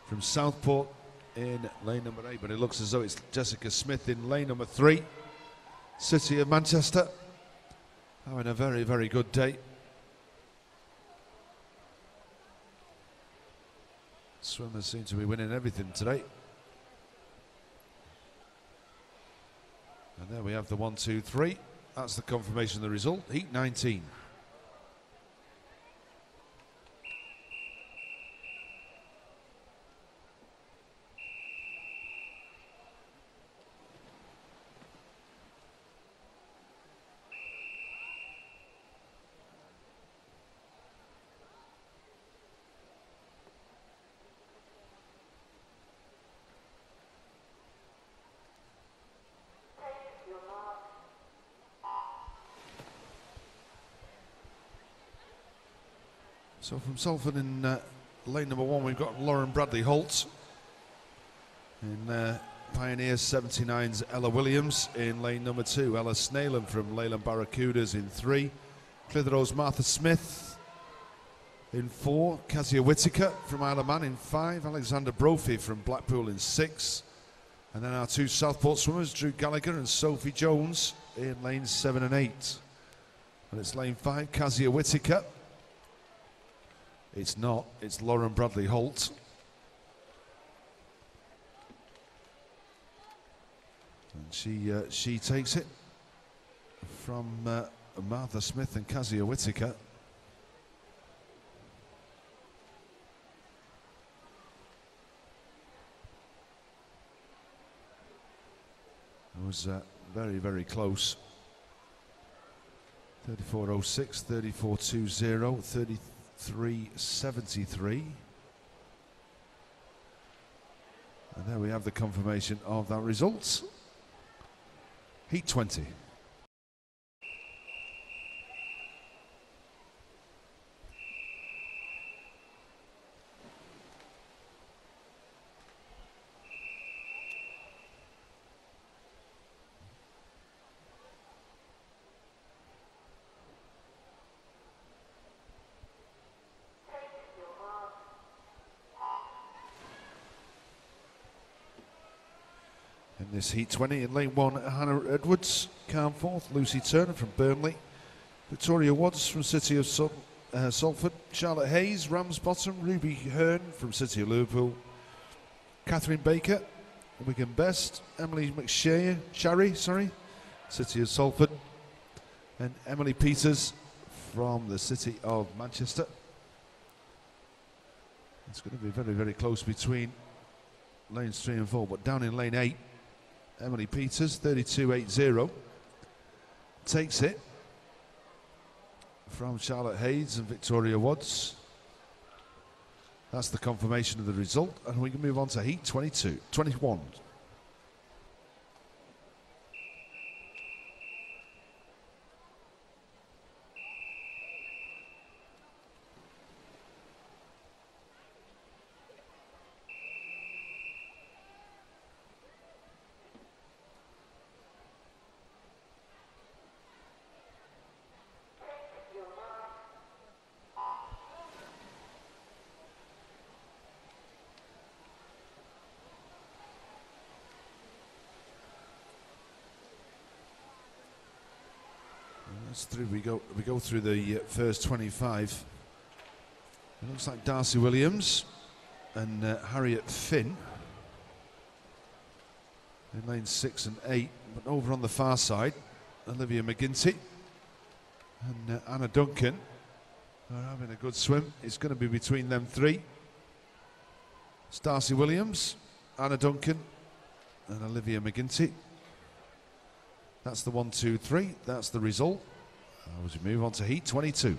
S1: from Southport in lane number 8. But it looks as though it's Jessica Smith in lane number 3, City of Manchester. Having a very, very good day. Swimmers seem to be winning everything today. And there we have the 1, 2, 3. That's the confirmation of the result. Heat 19. So from Salford in lane number 1, we've got Lauren Bradley Holt. In Pioneers 79's Ella Williams. In lane number 2, Ella Snayland from Leyland Barracudas in 3. Clitheroe's Martha Smith in 4. Kezia Whittaker from Isle of Man in 5. Alexander Brophy from Blackpool in 6. And then our 2 Southport swimmers, Drew Gallagher and Sophie Jones, in lanes 7 and 8. And it's lane 5, Kezia Whittaker. It's not, it's Lauren Bradley Holt. And she takes it from Martha Smith and Kezia Whittaker. It was very, very close. 34.06, 34.20, 33.73. And there we have the confirmation of that result. Heat 20. In this Heat 20, in lane 1, Hannah Edwards, Carnforth, Lucy Turner from Burnley, Victoria Watts from City of Salford, Charlotte Hayes, Ramsbottom, Ruby Hearn from City of Liverpool, Catherine Baker, Wigan Best, Emily McShay, City of Salford, and Emily Peters from the City of Manchester. It's going to be very, very close between lanes 3 and 4, but down in lane 8, Emily Peters, 32.80, takes it from Charlotte Hayes and Victoria Watts. That's the confirmation of the result, and we can move on to Heat 21. We go through the first 25. It looks like Darcy Williams and Harriet Finn in lane 6 and 8. But over on the far side, Olivia McGinty and Anna Duncan are having a good swim. It's going to be between them three. It's Darcy Williams, Anna Duncan and Olivia McGinty. That's the 1, 2, 3. That's the result. As we move on to heat 22.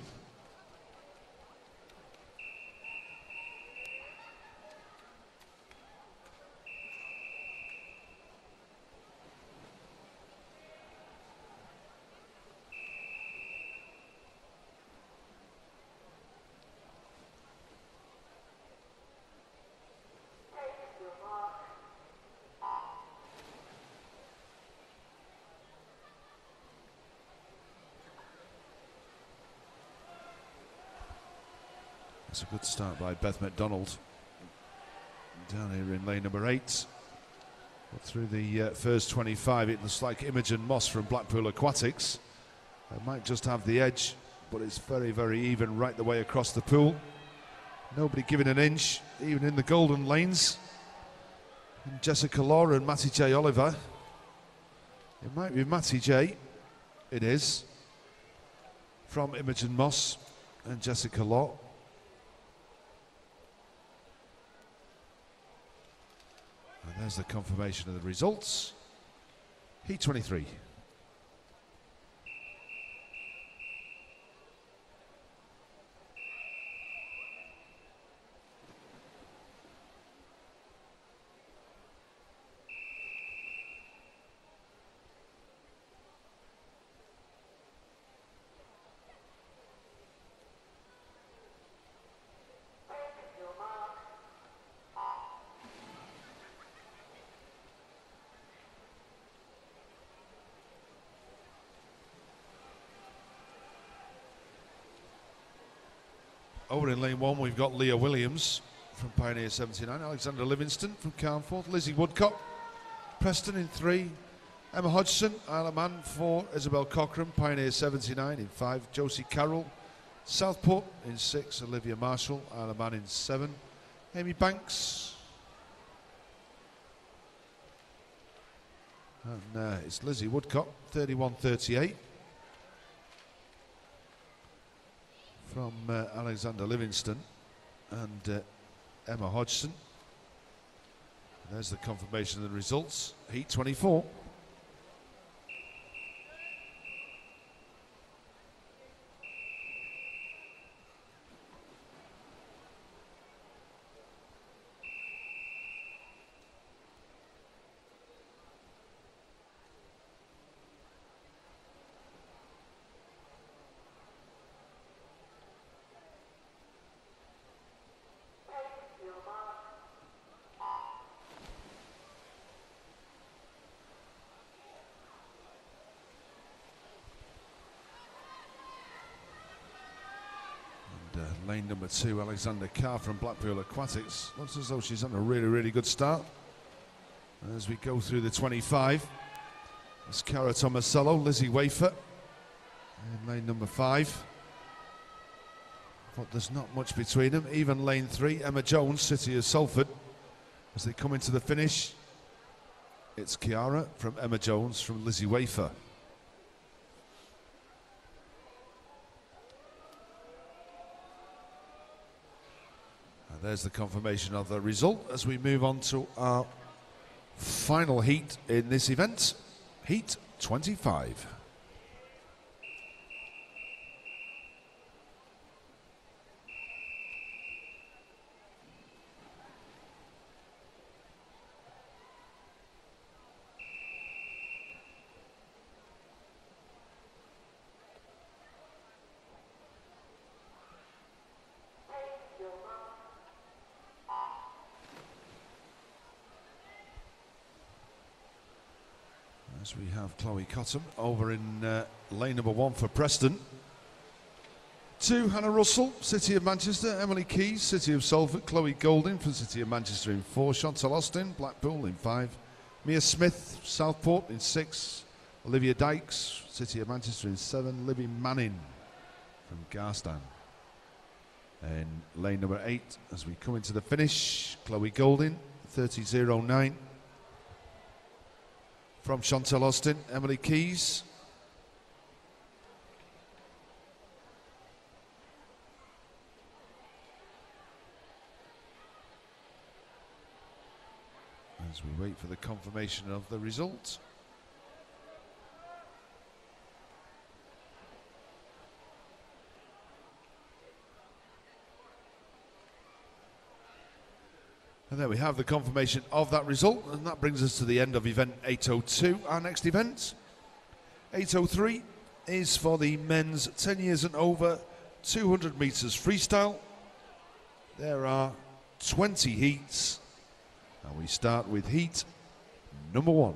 S1: It's a good start by Beth McDonald down here in lane number 8. But through the first 25, it looks like Imogen Moss from Blackpool Aquatics. They might just have the edge, but it's very, very even right the way across the pool. Nobody giving an inch, even in the golden lanes. And Jessica Law and Matty J. Oliver. It might be Matty J. It is. From Imogen Moss and Jessica Law. And there's the confirmation of the results. Heat 23. Over in lane 1, we've got Leah Williams from Pioneer 79, Alexander Livingston from Carnforth, Lizzie Woodcock, Preston in 3, Emma Hodgson, Isle of Man 4, Isabel Cochran, Pioneer 79 in 5, Josie Carroll, Southport in 6, Olivia Marshall, Isle of Man in 7, Amy Banks, and it's Lizzie Woodcock, 31-38. From Alexander Livingston and Emma Hodgson. There's the confirmation of the results. Heat 24. Lane number 2, Alexander Carr from Blackpool Aquatics. Looks as though she's on a really, really good start. As we go through the 25, it's Cara Tomasello, Lizzie Wafer in lane number 5. But there's not much between them. Even lane 3, Emma Jones, City of Salford. As they come into the finish, it's Kiara from Emma Jones from Lizzie Wafer. There's the confirmation of the result as we move on to our final heat in this event, Heat 25. As we have Chloe Cotton over in lane number 1 for Preston. 2, Hannah Russell, City of Manchester. Emily Keys, City of Salford. Chloe Golding from City of Manchester in 4. Chantal Austin, Blackpool in 5. Mia Smith, Southport in 6. Olivia Dykes, City of Manchester in 7. Libby Manning from Garstan. And lane number 8, as we come into the finish, Chloe Golding, 30.09. From Chantal Austin, Emily Keys. As we wait for the confirmation of the result. And there we have the confirmation of that result, and that brings us to the end of event 802. Our next event, 803, is for the men's 10 years and over 200 metres freestyle. There are 20 heats, and we start with heat number 1.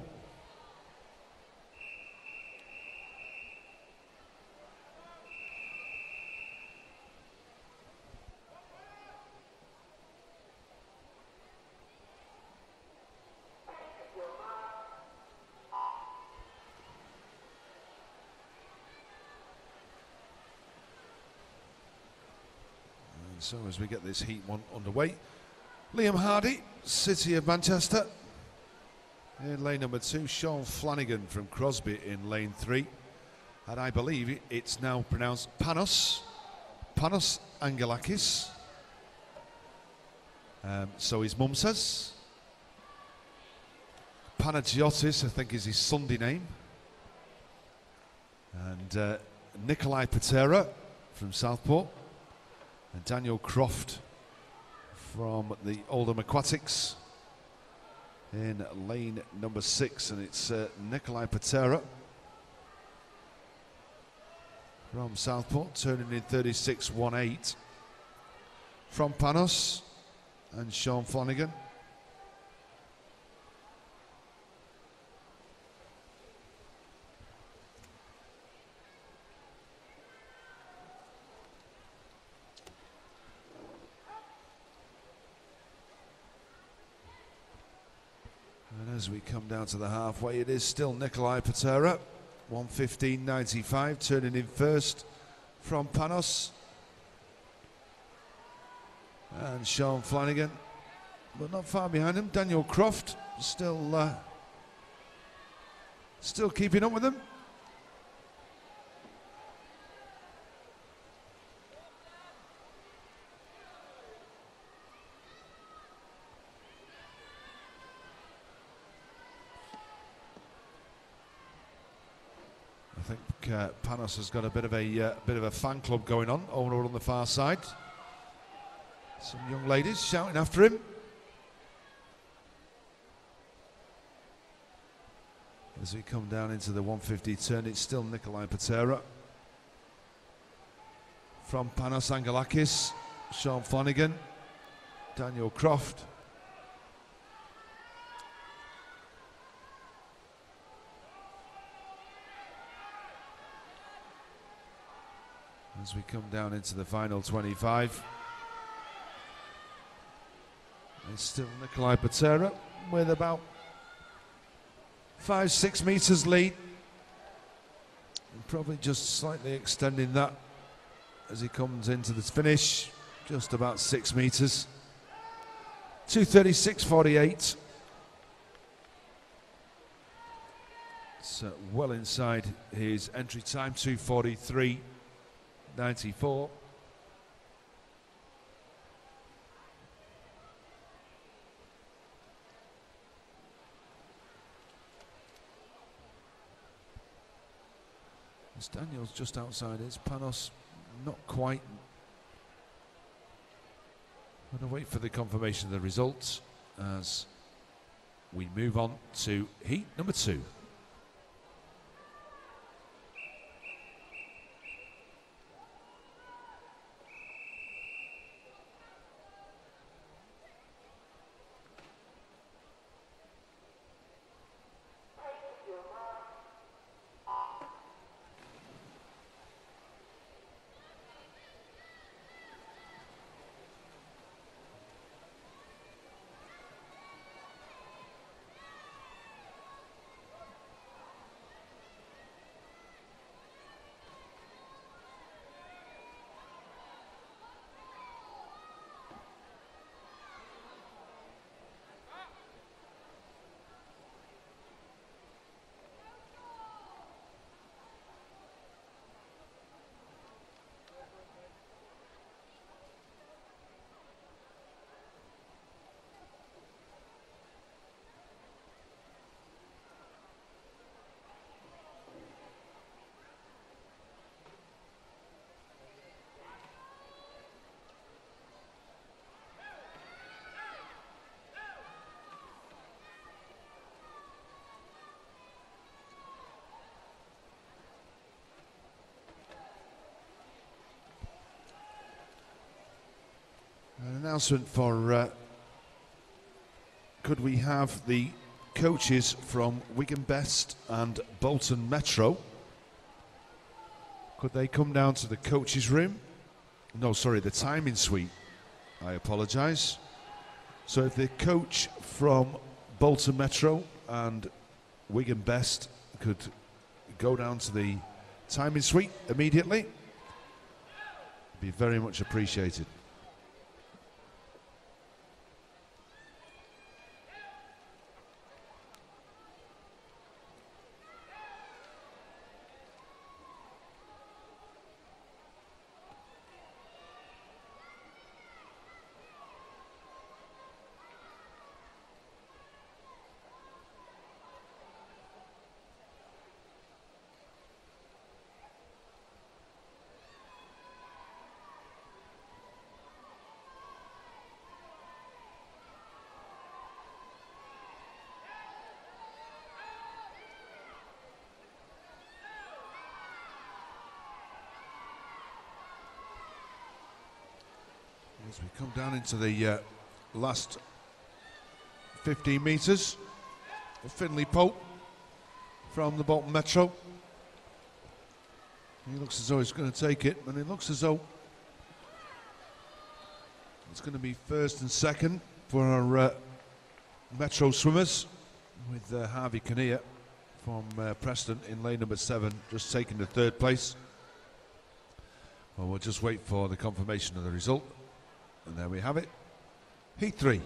S1: So as we get this heat 1 underway, Liam Hardy, City of Manchester. In lane number 2, Sean Flanagan from Crosby in lane 3. And I believe it's now pronounced Panos Angelakis. So his mum says. Panagiotis, I think, is his Sunday name. And Nikolai Patera from Southport. And Daniel Croft from the Oldham Aquatics in lane number 6, and it's Nikolai Patera from Southport, turning in 36.18 from Panos and Sean Flanagan. As we come down to the halfway, it is still Nikolai Patera, 1:15.95, turning in first from Panos. And Sean Flanagan, but not far behind him. Daniel Croft, still keeping up with them. I think Panos has got a bit of a fan club going on over on the far side. Some young ladies shouting after him. As we come down into the 150 turn, it's still Nikolai Patera from Panos Angelakis, Sean Flanagan, Daniel Croft. As we come down into the final 25, it's still Nikolai Patera with about 5-6 meters lead, and probably just slightly extending that as he comes into the finish, just about 6 meters. 2:36.48. It's well inside his entry time, 2:43.94. As Daniel's just outside, it's Panos, not quite. I'm going to wait for the confirmation of the results as we move on to heat number 2. announcement for could we have the coaches from Wigan Best and Bolton Metro? Could they come down to the coaches' room? No, sorry, the timing suite. I apologise. So if the coach from Bolton Metro and Wigan Best could go down to the timing suite immediately, it'd be very much appreciated. As we come down into the last 15 metres, Finley Pope from the Bolton Metro. He looks as though he's going to take it, and it looks as though it's going to be first and second for our Metro swimmers, with Harvey Kinnear from Preston in lane number 7 just taking the third place. Well, we'll just wait for the confirmation of the result. And there we have it. Heat 3.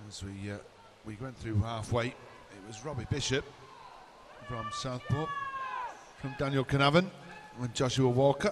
S1: As we went through halfway, it was Robbie Bishop from Southport, from Daniel Carnarvon and Joshua Walker.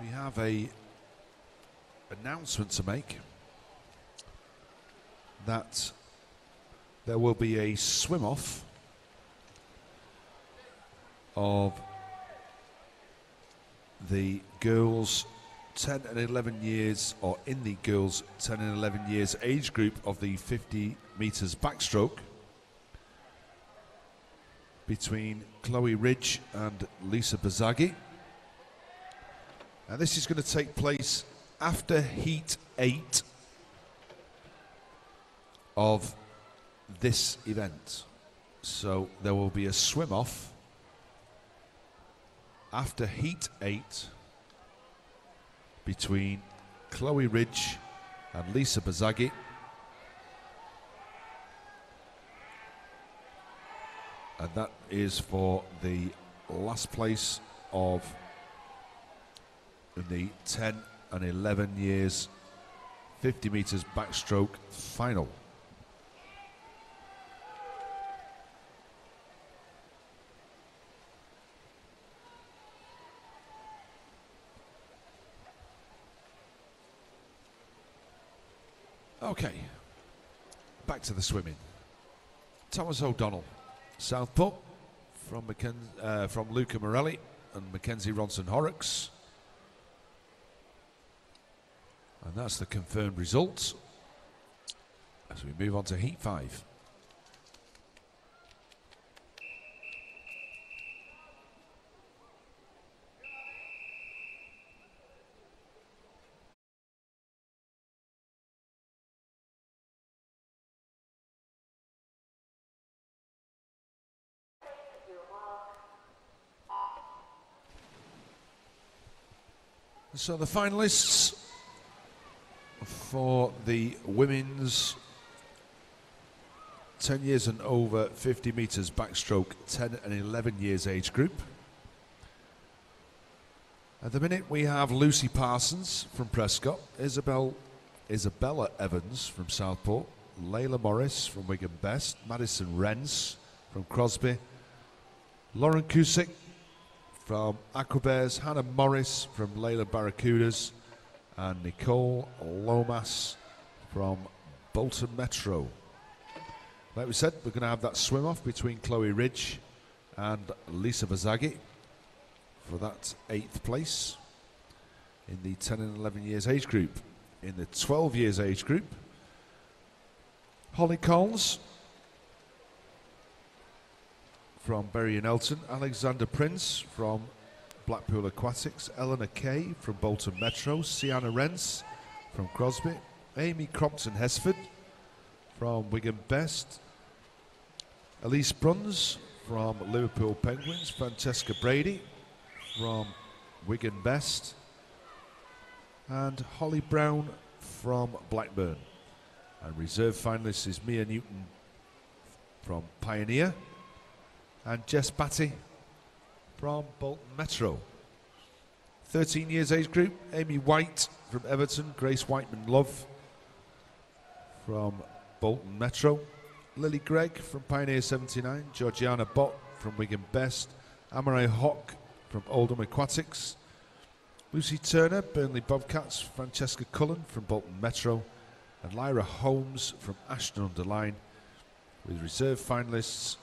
S1: We have a announcement to make that there will be a swim-off of the girls 10 and 11 years, or in the girls 10 and 11 years age group of the 50 metres backstroke between Chloe Ridge and Lisa Bazaghi. And this is going to take place after Heat 8 of this event. So there will be a swim-off after Heat 8 between Chloe Ridge and Lisa Bazaghi. And that is for the last place of the 10 and 11 years 50 metres backstroke final. Okay, back to the swimming. Thomas O'Donnell, Southpaw, from Luca Morelli and Mackenzie Ronson Horrocks. And that's the confirmed results as we move on to Heat 5. So the finalists for the women's 10 years and over 50 metres backstroke 10 and 11 years age group. At the minute we have Lucy Parsons from Prescott, Isabella Evans from Southport, Layla Morris from Wigan Best, Madison Renz from Crosby, Lauren Cusick from Aquabears, Hannah Morris from Layla Barracudas, and Nicole Lomas from Bolton Metro. Like we said, we're going to have that swim off between Chloe Ridge and Lisa Bazaghi for that 8th place in the 10 and 11 years age group. In the 12 years age group, Holly Collins from Bury and Elton, Alexander Prince from Blackpool Aquatics, Eleanor Kay from Bolton Metro, Sienna Rents from Crosby, Amy Crompton Hesford from Wigan Best, Elise Bruns from Liverpool Penguins, Francesca Brady from Wigan Best, and Holly Brown from Blackburn. And reserve finalist is Mia Newton from Pioneer, and Jess Batty from Bolton Metro. 13 years age group, Amy White from Everton, Grace Whiteman Love from Bolton Metro, Lily Gregg from Pioneer 79, Georgiana Bott from Wigan Best, Amarai Hock from Oldham Aquatics, Lucy Turner, Burnley Bobcats, Francesca Cullen from Bolton Metro, and Lyra Holmes from Ashton-under-Lyne, with reserve finalists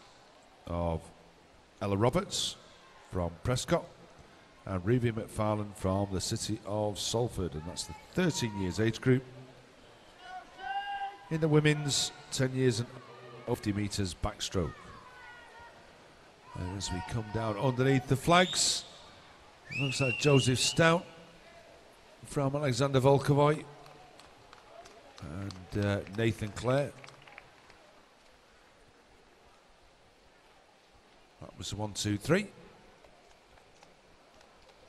S1: of Ella Roberts from Prescott and Ruby McFarlane from the city of Salford. And that's the 13 years age group. In the women's 10 years and 50 metres backstroke. And as we come down underneath the flags, it looks like Joseph Stout from Alexander Volkovoy and Nathan Clare. That was 1, 2, 3.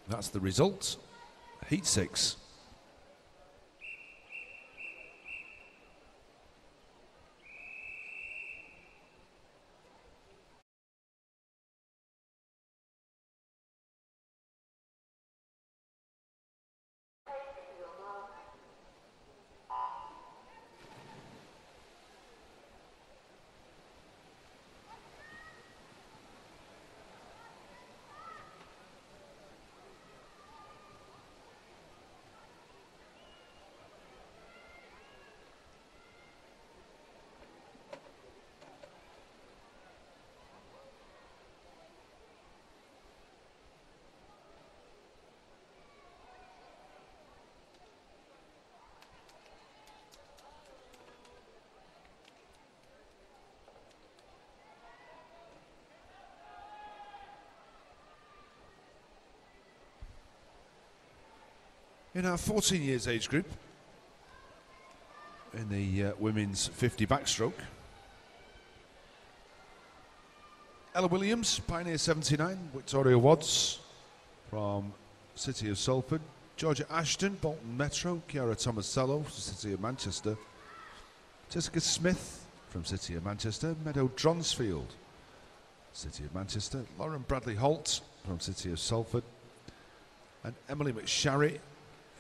S1: That's the result. Heat 6. In our 14 years age group, in the women's 50 backstroke, Ella Williams, Pioneer 79, Victoria Wadds from City of Salford, Georgia Ashton, Bolton Metro, Chiara Tomasello from City of Manchester, Jessica Smith from City of Manchester, Meadow Dronsfield, City of Manchester, Lauren Bradley Holt from City of Salford, and Emily McSharry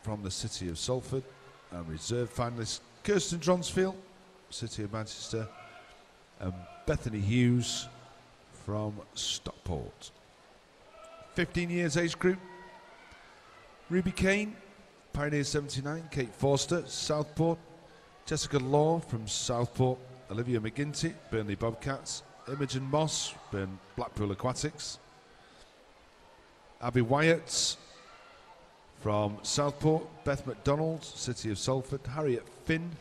S1: from the City of Salford, and reserve finalist Kirsten Dronsfield, City of Manchester, and Bethany Hughes from Stockport. 15 years age group, Ruby Kane, Pioneer 79, Kate Forster, Southport, Jessica Law from Southport, Olivia McGinty, Burnley Bobcats, Imogen Moss, Blackpool Aquatics, Abby Wyatt from Southport, Beth McDonald, City of Salford, Harriet Finn,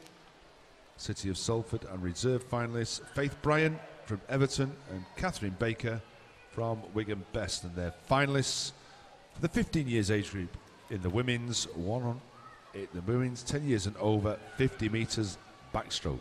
S1: City of Salford, and reserve finalists Faith Bryan from Everton and Catherine Baker from Wigan Best, and they're finalists for the 15 years age group in the women's 10 years and over 50 metres backstroke.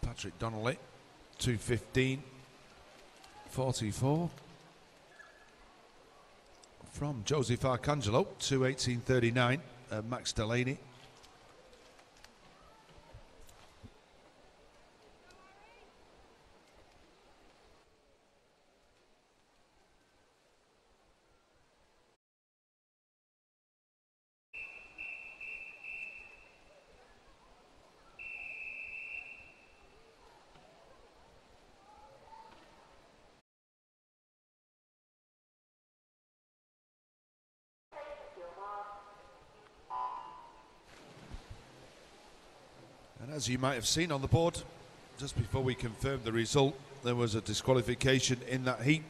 S1: Patrick Donnelly, 2:15.44. From Joseph Arcangelo, 2:18.39. Max Delaney. And as you might have seen on the board, just before we confirmed the result, there was a disqualification in that heat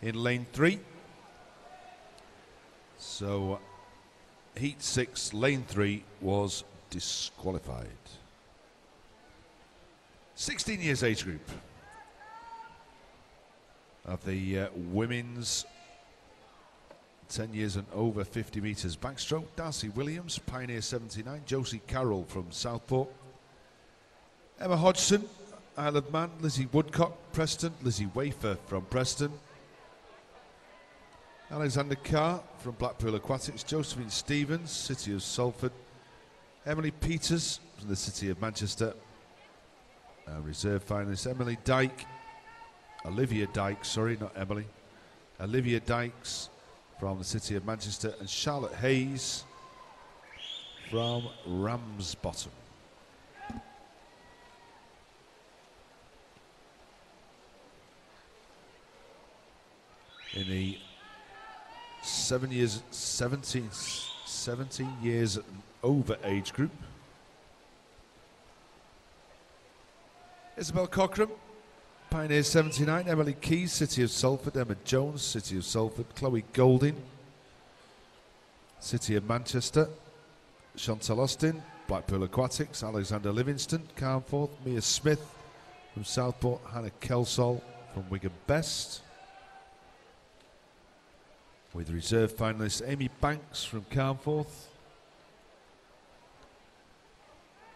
S1: in lane 3. So heat 6, lane 3 was disqualified. 16 years age group of the women's 10 years and over 50 metres backstroke. Darcy Williams, Pioneer 79, Josie Carroll from Southport, Emma Hodgson, Isle of Man, Lizzie Woodcock, Preston, Lizzie Wafer from Preston, Alexander Carr from Blackpool Aquatics, Josephine Stevens, City of Salford, Emily Peters from the City of Manchester, reserve finalist Olivia Dykes, Olivia Dykes from the City of Manchester, and Charlotte Hayes from Ramsbottom. In the 17 years and over age group, Isabel Cockram, Pioneer 79, Emily Keys, City of Salford, Emma Jones, City of Salford, Chloe Golding, City of Manchester, Chantal Austin, Blackpool Aquatics, Alexander Livingston, Carnforth, Mia Smith from Southport, Hannah Kelsall from Wigan Best, with reserve finalist Amy Banks from Carnforth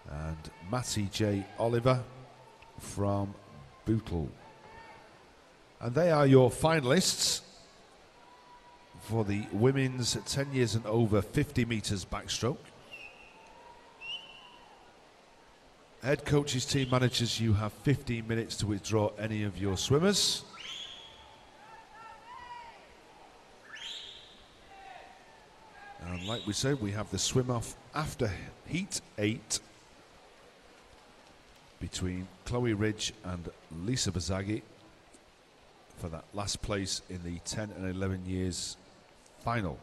S1: and Matty J. Oliver from Bootle. And they are your finalists for the women's 10 years and over 50 metres backstroke. Head coaches, team managers, you have 15 minutes to withdraw any of your swimmers. And like we said, we have the swim off after heat 8 between Chloe Ridge and Lisa Bazaghi for that last place in the 10 and 11 years final.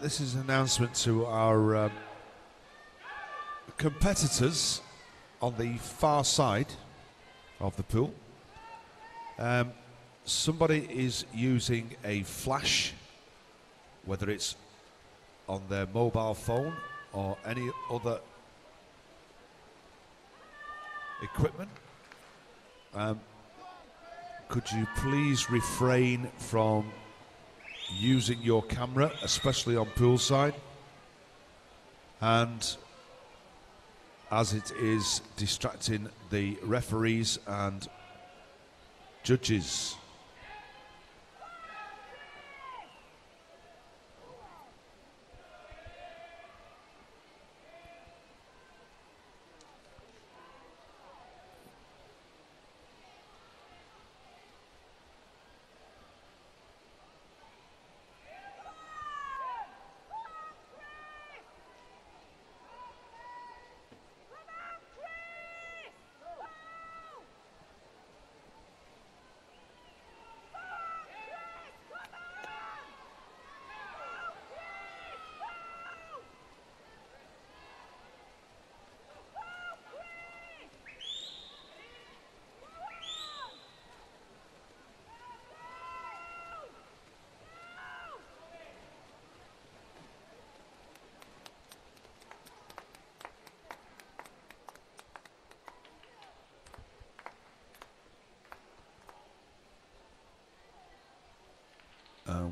S1: this is an announcement to our competitors on the far side of the pool. Somebody is using a flash, whether it's on their mobile phone or any other equipment. Could you please refrain from using your camera, especially on poolside, and as it is distracting the referees and judges.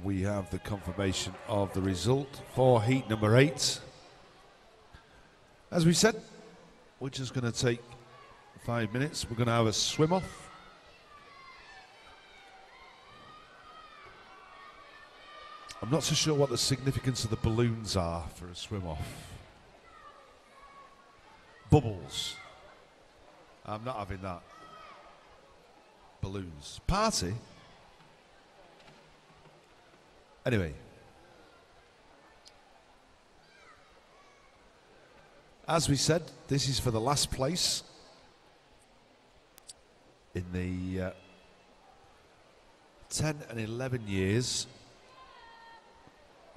S1: We have the confirmation of the result for heat number 8. As we said, we're just going to take 5 minutes. We're going to have a swim off. I'm not so sure what the significance of the balloons are for a swim off. Bubbles. I'm not having that. Balloons. Party? Anyway, as we said, this is for the last place in the 10 and 11 years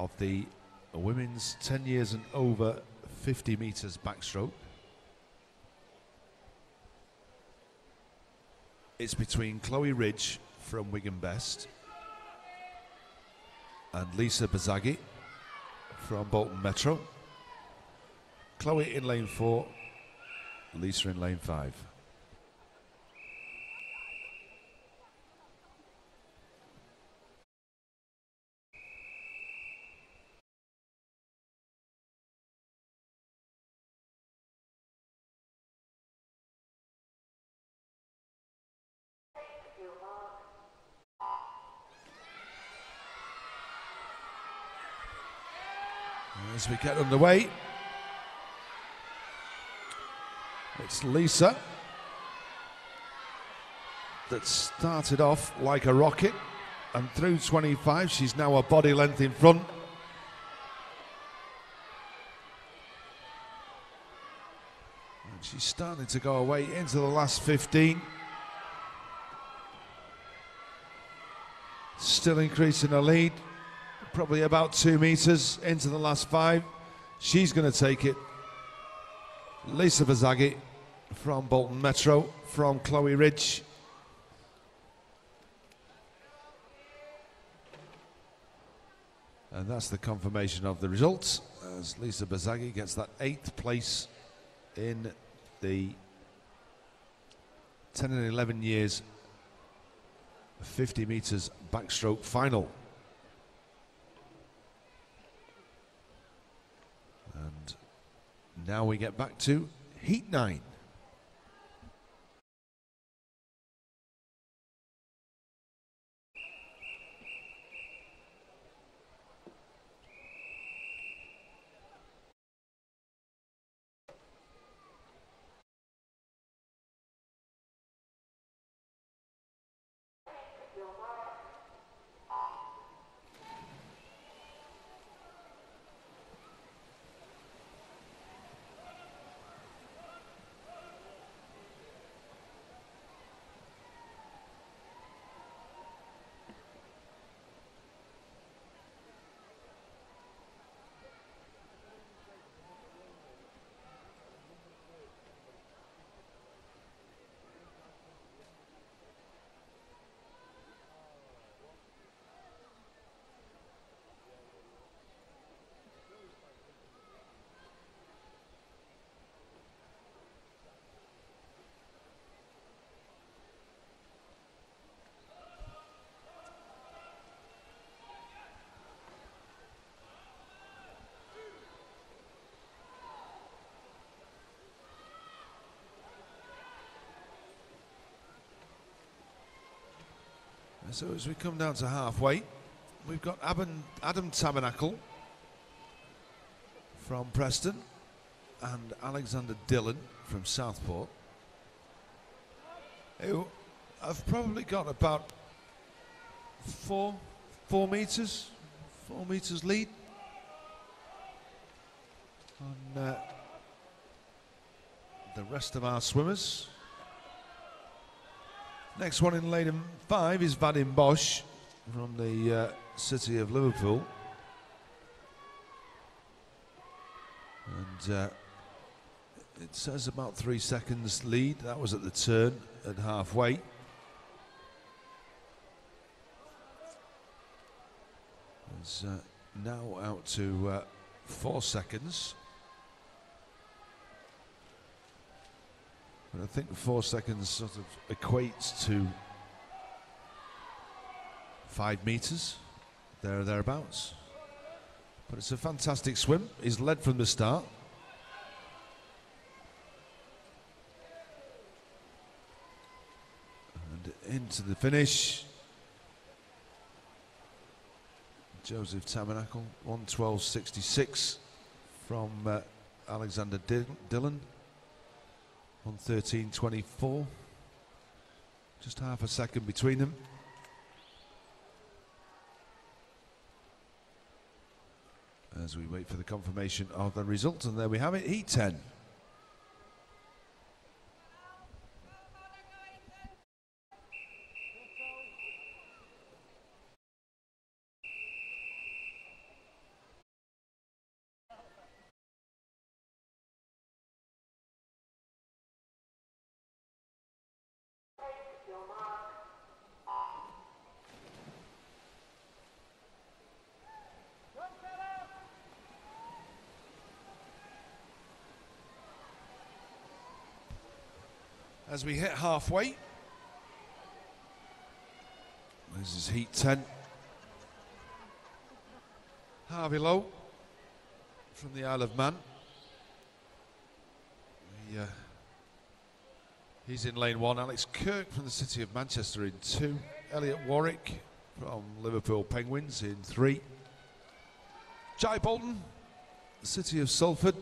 S1: of the women's 10 years and over 50 metres backstroke. It's between Chloe Ridge from Wigan Best and Lisa Bazaghi from Bolton Metro. Chloe in lane 4, Lisa in lane 5. As we get underway, it's Lisa that started off like a rocket, and through 25 she's now a body length in front. And she's starting to go away into the last 15. Still increasing her lead. Probably about 2 metres into the last 5. She's going to take it. Lisa Bazaghi from Bolton Metro, from Chloe Ridge. And that's the confirmation of the results, as Lisa Bazaghi gets that 8th place in the 10 and 11 years 50 metres backstroke final. And now we get back to heat 9. So as we come down to halfway, we've got Adam Tabernacle from Preston and Alexander Dillon from Southport, who have probably got about 4 meters lead on the rest of our swimmers. Next one in lane 5 is Vadim Bosch from the city of Liverpool. And it says about 3 seconds lead. That was at the turn at halfway. It's now out to 4 seconds. But I think the 4 seconds sort of equates to 5 meters, there or thereabouts. But it's a fantastic swim. He's led from the start. And into the finish. Joseph Tabernacle, 1:12.66 from Alexander Dillon. 1:13.24. Just half a second between them. As we wait for the confirmation of the result, and there we have it, Heat 10. As we hit halfway, this is Heat 10. Harvey Lowe from the Isle of Man. He's in lane 1. Alex Kirk from the city of Manchester in 2. Elliot Warwick from Liverpool Penguins in 3. Jai Bolton, the city of Salford,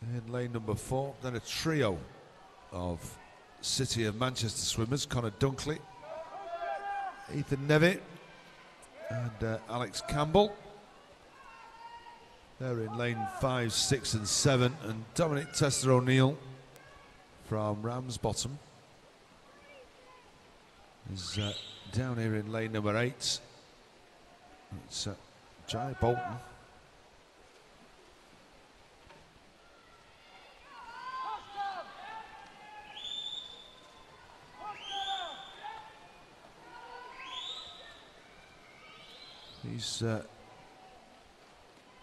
S1: in lane number 4. Then a trio of City of Manchester swimmers, Connor Dunkley, Ethan Nevitt and Alex Campbell. They're in lane 5, 6 and 7, and Dominic Tester O'Neill from Ramsbottom is down here in lane number 8. It's Jai Bolton.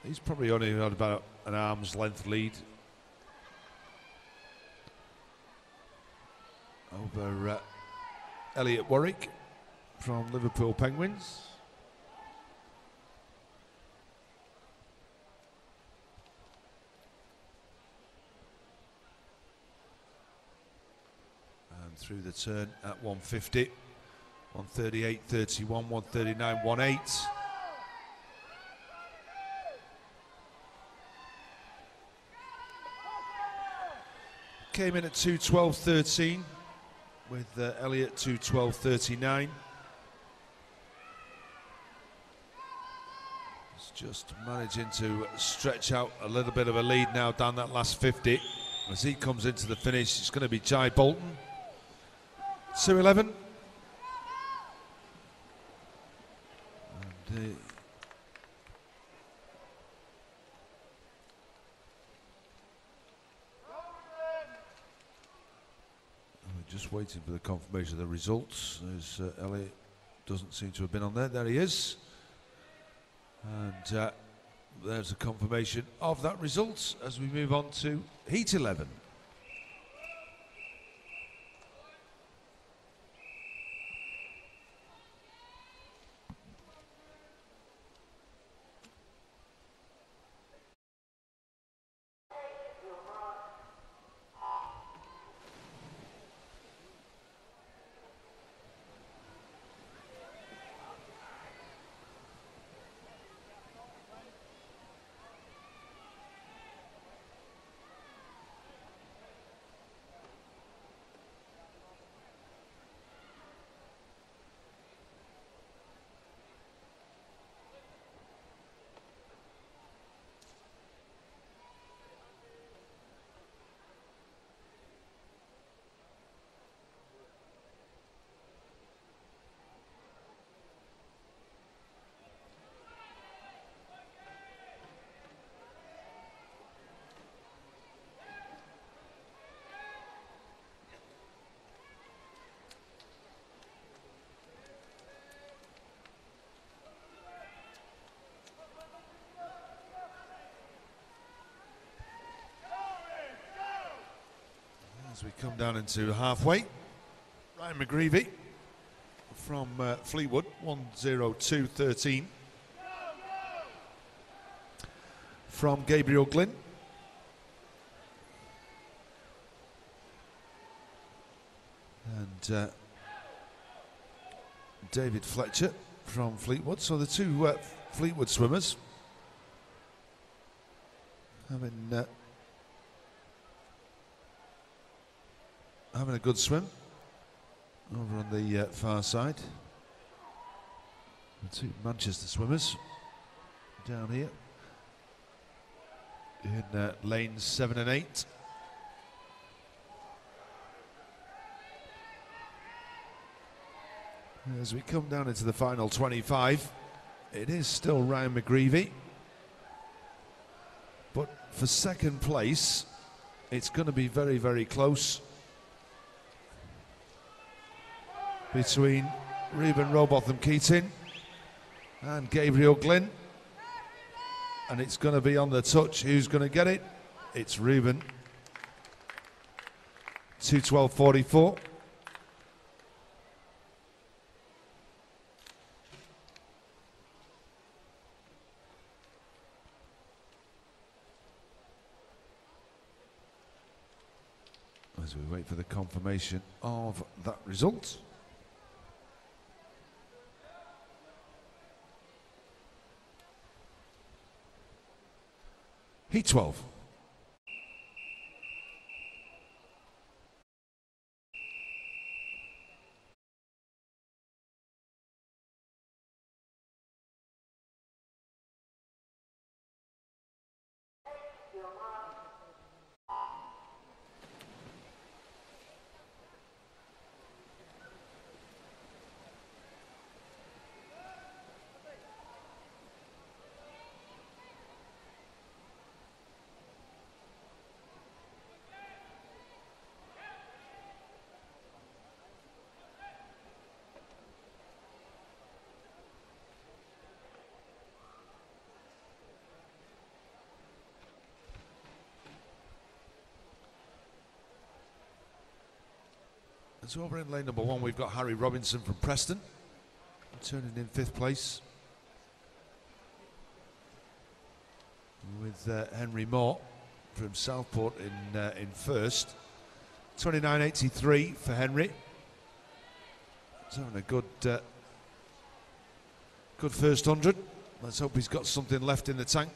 S1: He's probably only got about an arm's length lead over Elliot Warwick from Liverpool Penguins. And through the turn at 150, 138.31, 139.18. Came in at 2:12.13 with Elliot 2:12.39. He's just managing to stretch out a little bit of a lead now down that last 50. As he comes into the finish, it's going to be Jai Bolton. 2:11. And just waiting for the confirmation of the results, as Elliot doesn't seem to have been on there. There he is. And there's a confirmation of that result as we move on to Heat 11. As we come down into halfway, Ryan McGreevy from Fleetwood, 1:02.13. From Gabriel Glynn. And David Fletcher from Fleetwood. So the two Fleetwood swimmers having a good swim over on the far side. The two Manchester swimmers down here in lanes 7 and 8. As we come down into the final 25, it is still Ryan McGreevy, but for second place it's going to be very, very close between Reuben Robotham-Keating and Gabriel Glynn, and it's going to be on the touch. Who's going to get it? It's Reuben. 2:12.44. As we wait for the confirmation of that result. Heat 12. So over in lane number 1, we've got Harry Robinson from Preston, turning in 5th place, with Henry Moore from Southport in 1st. 29.83 for Henry. He's having a good first 100. Let's hope he's got something left in the tank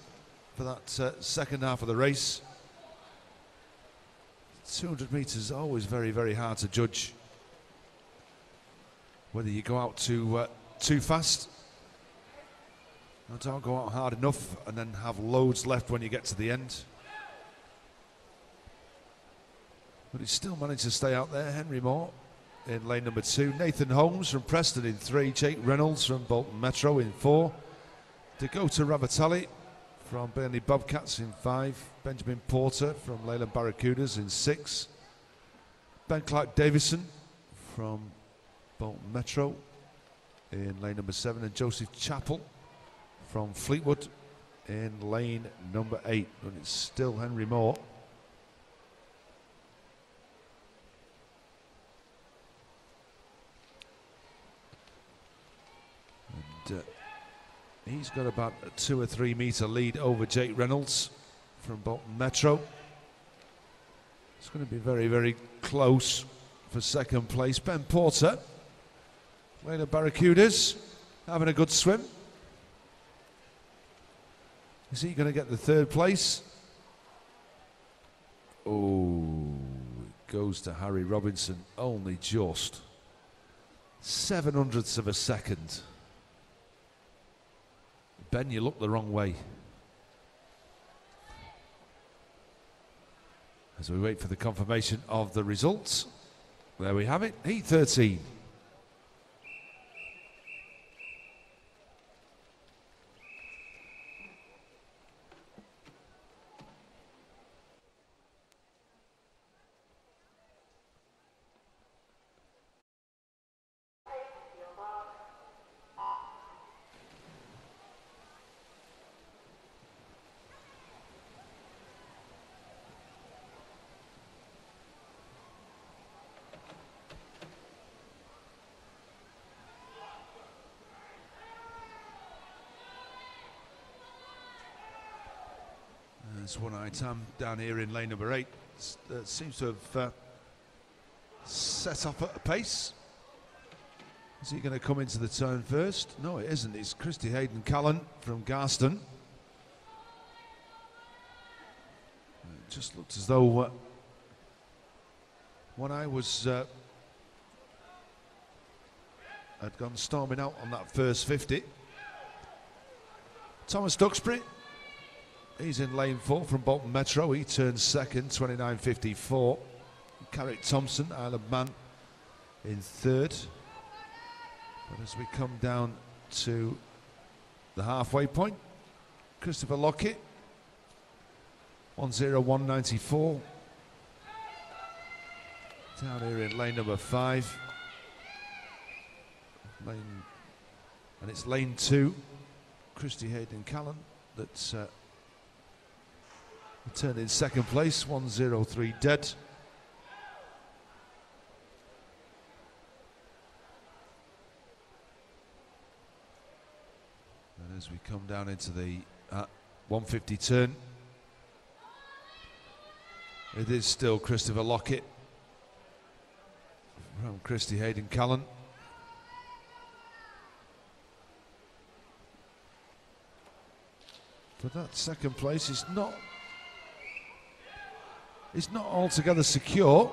S1: for that second half of the race. 200 metres always very, very hard to judge whether you go out too fast, or don't go out hard enough and then have loads left when you get to the end. But he still managed to stay out there. Henry Moore in lane number 2. Nathan Holmes from Preston in 3. Jake Reynolds from Bolton Metro in 4. Dakota Ravatali from Burnley Bobcats in 5. Benjamin Porter from Leyland Barracudas in 6. Ben Clark Davison from Bolton Metro in lane number 7, and Joseph Chappell from Fleetwood in lane number 8. And it's still Henry Moore. And he's got about a 2 or 3 metre lead over Jake Reynolds from Bolton Metro. It's going to be very, very close for second place. Ben Porter, Leyland Barracudas, having a good swim. Is he going to get the 3rd place? Oh, it goes to Harry Robinson, only just 7/100ths of a second. Ben, you look the wrong way. As we wait for the confirmation of the results, there we have it, Heat 13. There's one-eyed Tam down here in lane number 8. Seems to have set off at a pace. Is he going to come into the turn first? No, it isn't. It's Christy Hayden Callan from Garston. It just looked as though One Eye was had gone storming out on that first 50. Thomas Duxbury, he's in lane 4 from Bolton Metro. He turns second, 29.54. Carrick Thompson, Isle of Man, in third. But as we come down to the halfway point, Christopher Lockett, 101.94. Down here in lane number 5. And it's lane 2, Christy Hayden Callan, that's turned in second place, 103 dead. And as we come down into the 150 turn, it is still Christopher Lockett from Christy Hayden Callan. But that second place is not altogether secure.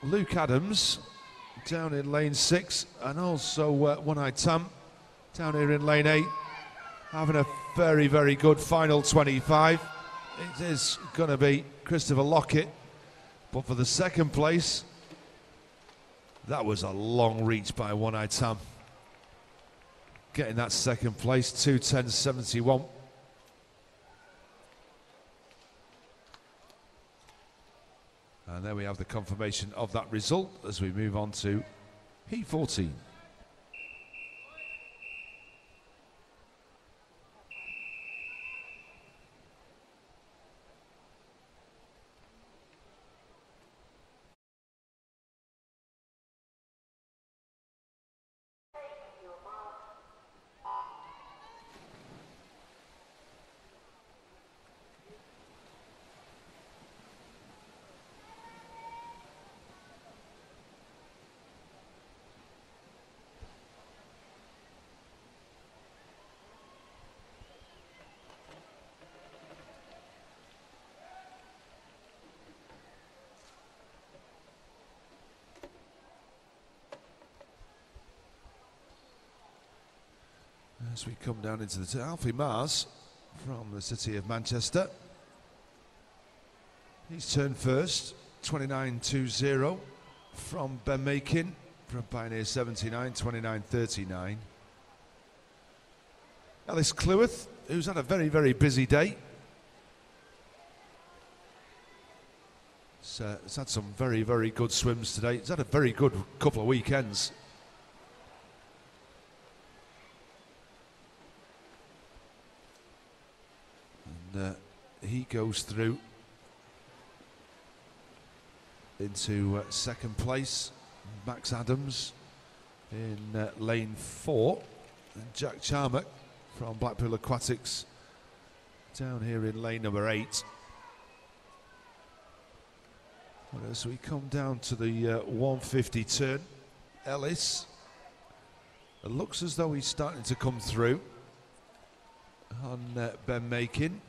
S1: Luke Adams down in lane 6, and also One-Eyed Tam down here in lane 8, having a very, very good final 25. It is going to be Christopher Lockett, but for the second place, that was a long reach by One-Eyed Tam. Getting that second place, 2:10.71. And there we have the confirmation of that result as we move on to Heat 14. As we come down into the Alfie Mars from the city of Manchester. He's turned first, 29.20 from Ben Makin from Pioneer 79, 29.39. Ellis Cleworth, who's had a very, very busy day. He's had some very, very good swims today. He's had a very good couple of weekends. He goes through into second place. Max Adams in lane 4, and Jack Charnock from Blackpool Aquatics down here in lane number 8. And as we come down to the 150 turn, Ellis, it looks as though he's starting to come through on Ben Makin.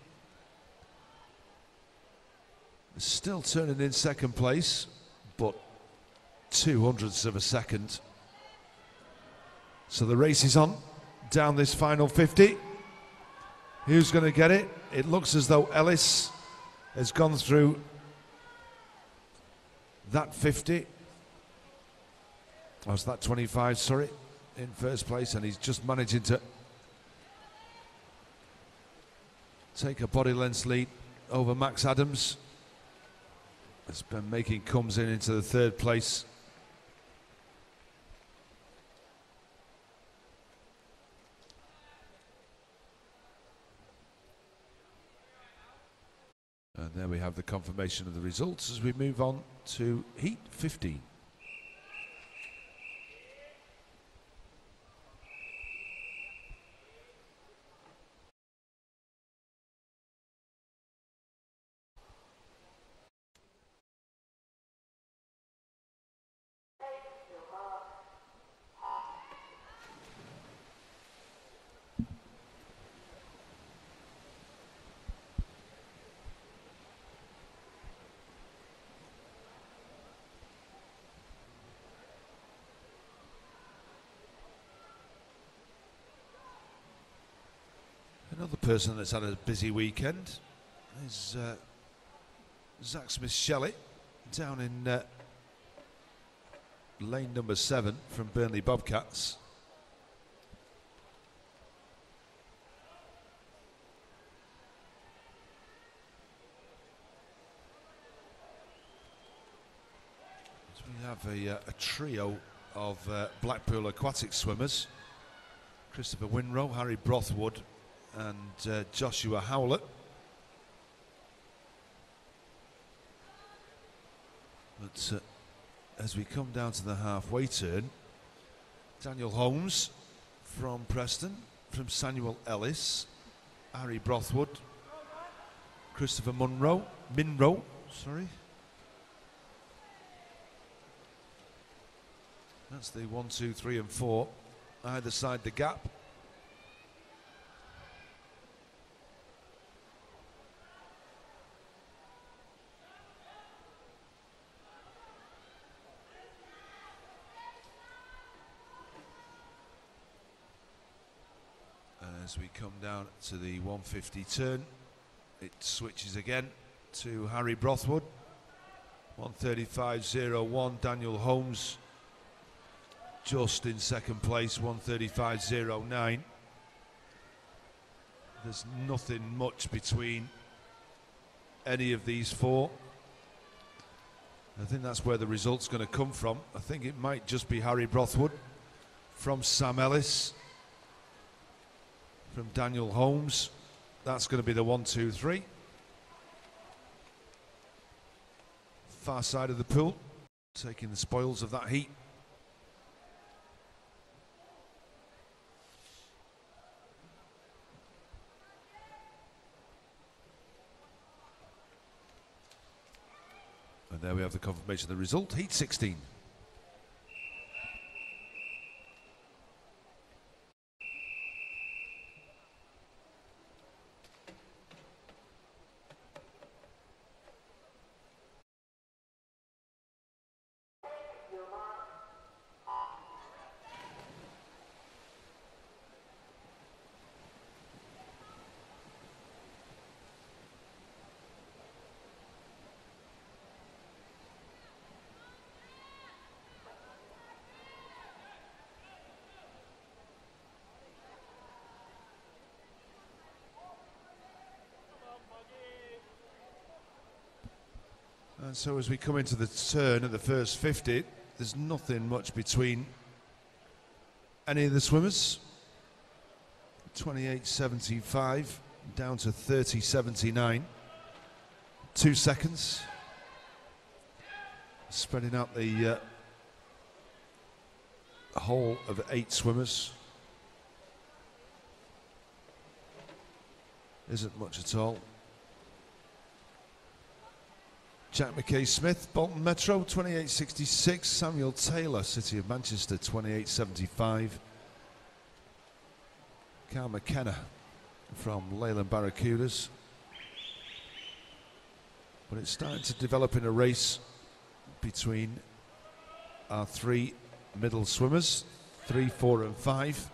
S1: Still turning in second place, but 0.02 of a second. So the race is on down this final 50. Who's going to get it? It looks as though Ellis has gone through that 50. Oh, it's that 25, sorry, in first place, and he's just managing to take a body length lead over Max Adams. As Ben Makin comes in into the third place. And there we have the confirmation of the results as we move on to Heat 15. Another person that's had a busy weekend is Zach Smith-Shelley down in lane number 7 from Burnley Bobcats. So we have a trio of Blackpool aquatic swimmers: Christopher Winrow, Harry Brothwood and Joshua Howlett. But as we come down to the halfway turn, Daniel Holmes from Preston, from Samuel Ellis, Harry Brothwood, Christopher Minrow, sorry. That's the 1, 2, 3 and 4, either side the gap. As we come down to the 150 turn, it switches again to Harry Brothwood. 135.01, Daniel Holmes just in second place, 135.09. There's nothing much between any of these four. I think that's where the result's going to come from. I think it might just be Harry Brothwood from Sam Ellis. From Daniel Holmes, that's going to be the 1, 2, 3. Far side of the pool, taking the spoils of that heat. And there we have the confirmation of the result, heat 16. And so as we come into the turn of the first 50, there's nothing much between any of the swimmers. 28.75 down to 30.79. 2 seconds. Spreading out the whole of 8 swimmers. Isn't much at all. Jack McKay-Smith, Bolton Metro, 28.66. Samuel Taylor, City of Manchester, 28.75. Carl McKenna from Leyland Barracudas. But it's starting to develop in a race between our 3 middle swimmers, 3, 4 and 5.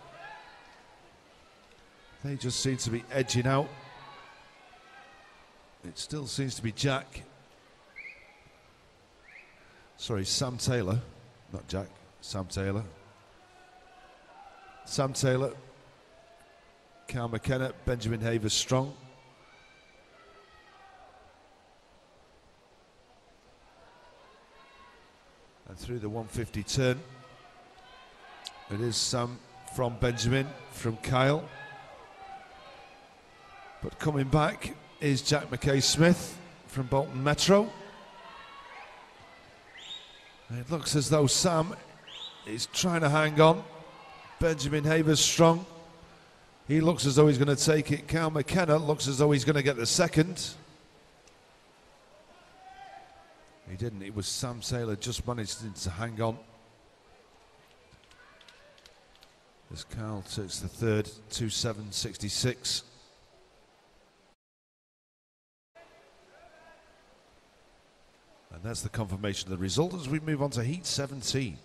S1: They just seem to be edging out. It still seems to be Jack. Sorry, Sam Taylor, not Jack, Sam Taylor. Sam Taylor, Carl McKenna, Benjamin Havers Strong. And through the 150 turn, it is Sam from Benjamin, from Kyle. But coming back is Jack McKay-Smith from Bolton Metro. It looks as though Sam is trying to hang on. Benjamin Havers Strong. He looks as though he's going to take it. Carl McKenna looks as though he's going to get the second. He didn't. It was Sam Taylor just managed to hang on. As Carl takes the third, 2.7.66. And that's the confirmation of the result as we move on to heat 17.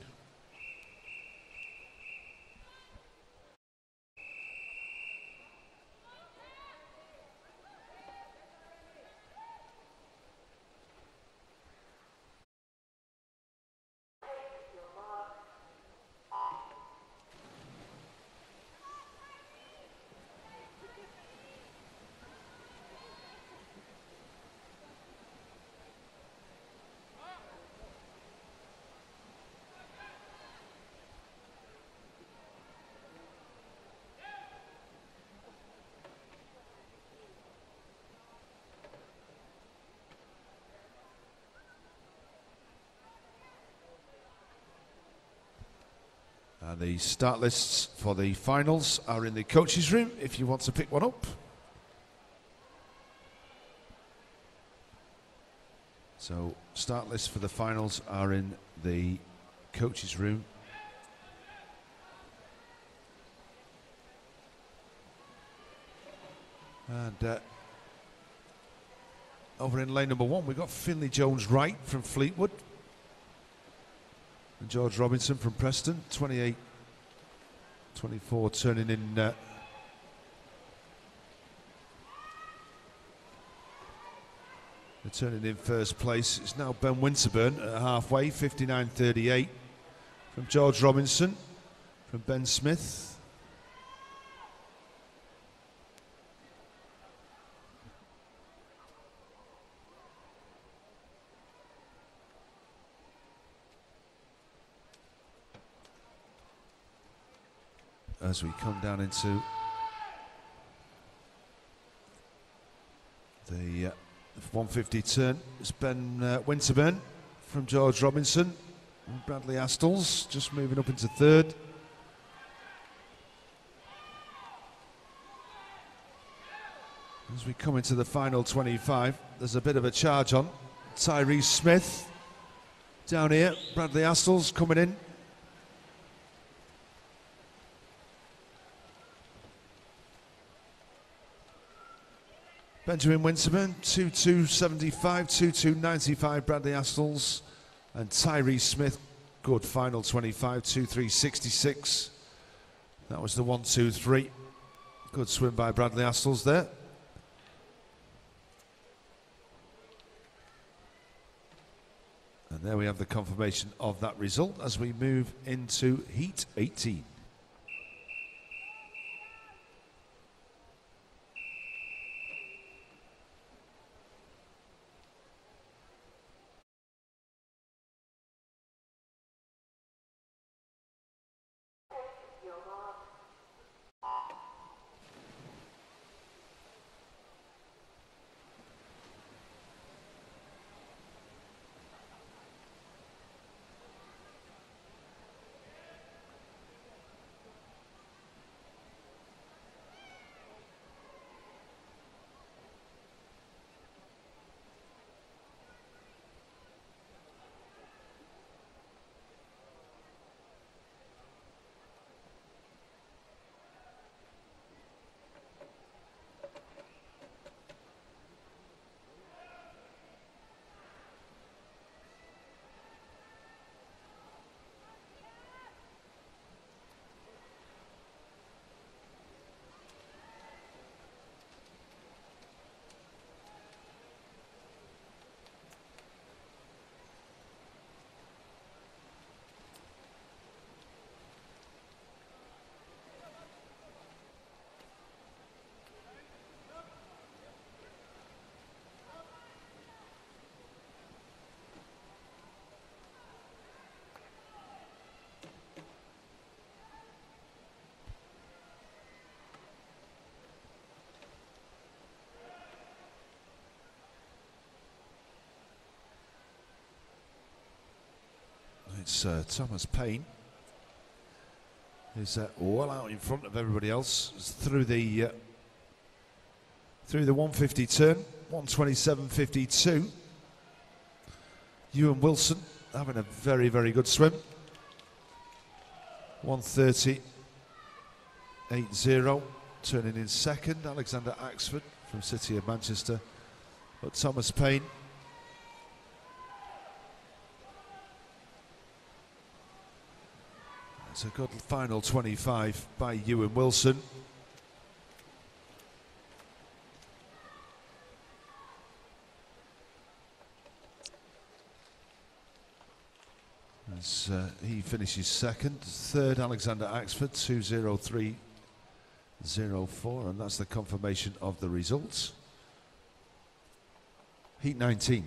S1: And the start lists for the finals are in the coaches' room if you want to pick one up. So start lists for the finals are in the coaches' room. And over in lane number 1, we've got Finley Jones-Wright from Fleetwood. And George Robinson from Preston, 28-24, turning in first place. It's now Ben Winterburn at halfway, 59-38 from George Robinson, from Ben Smith. As we come down into the 150 turn, it's Ben Winterburn from George Robinson and Bradley Astles just moving up into third. As we come into the final 25, there's a bit of a charge on. Tyrese Smith down here, Bradley Astles coming in. Benjamin Winterburn, 2.275, 2.295, Bradley Astles, and Tyrese Smith, good final 25, 2.366. That was the 1-2-3. Good swim by Bradley Astles there. And there we have the confirmation of that result as we move into Heat 18. It's Thomas Payne, who's well out in front of everybody else. It's through the 150 turn, 127.52. Ewan Wilson having a very, very good swim. 130.80, turning in second. Alexander Axford from City of Manchester, but Thomas Payne. It's a good final 25 by Ewan Wilson. As he finishes second. Third, Alexander Axford, 2.03.04, and that's the confirmation of the results. Heat 19.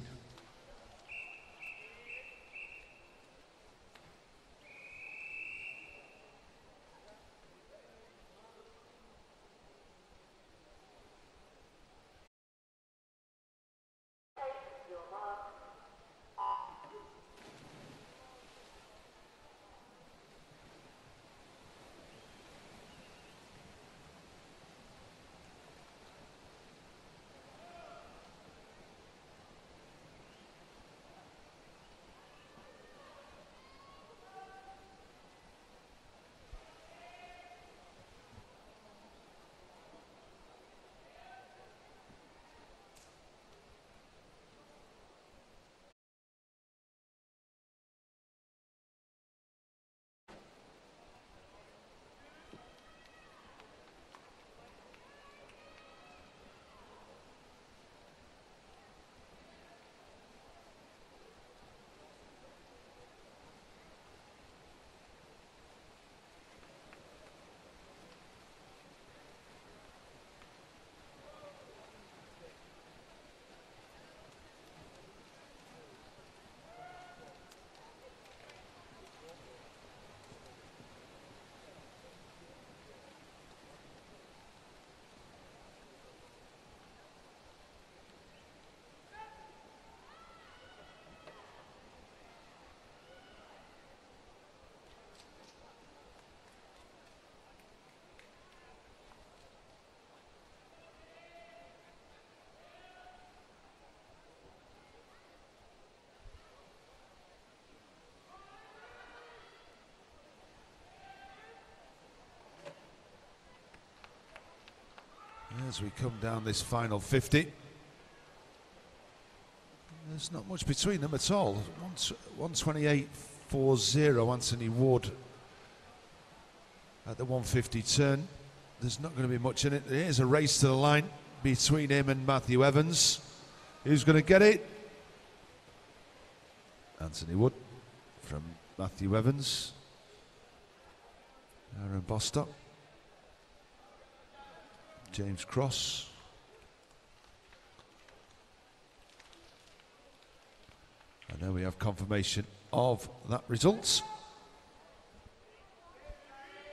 S1: as we come down this final 50. There's not much between them at all. 128.40 Anthony Wood at the 150 turn. There's not going to be much in it. There's a race to the line between him and Matthew Evans. Who's going to get it? Anthony Wood from Matthew Evans. Aaron Bostock. James Cross. And then we have confirmation of that result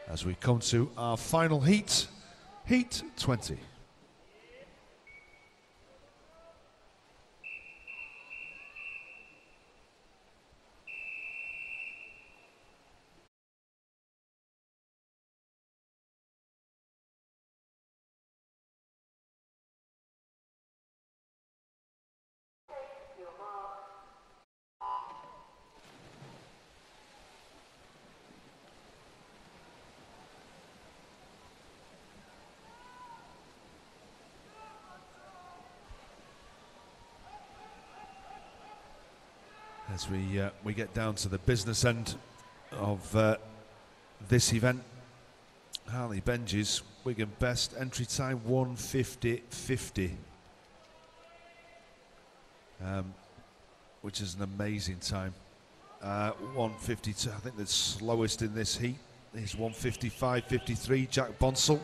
S1: as we come to our final heat, Heat 20. As we get down to the business end of this event, Harley Benji's Wigan best entry time 1:50.50, which is an amazing time. 1:52. I think the slowest in this heat is 1:55.53. Jack Bonsall.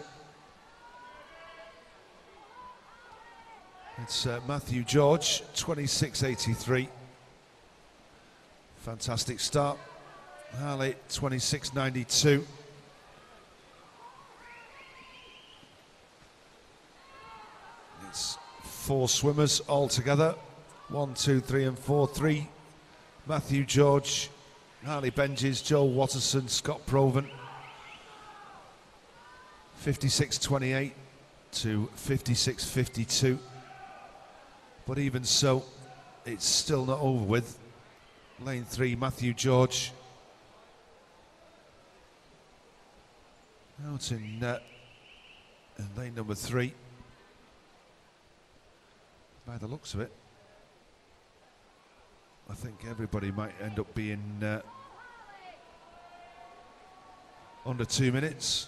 S1: It's Matthew George 26.83. Fantastic start. Harley 26.92. It's 4 swimmers all together. 1, 2, 3 and 4. 3 Matthew George, Harley Benji's, Joel Watterson, Scott Proven. 56.28 to 56.52. But even so, it's still not over with. Lane 3, Matthew George. Out in lane number 3. By the looks of it, I think everybody might end up being under 2 minutes.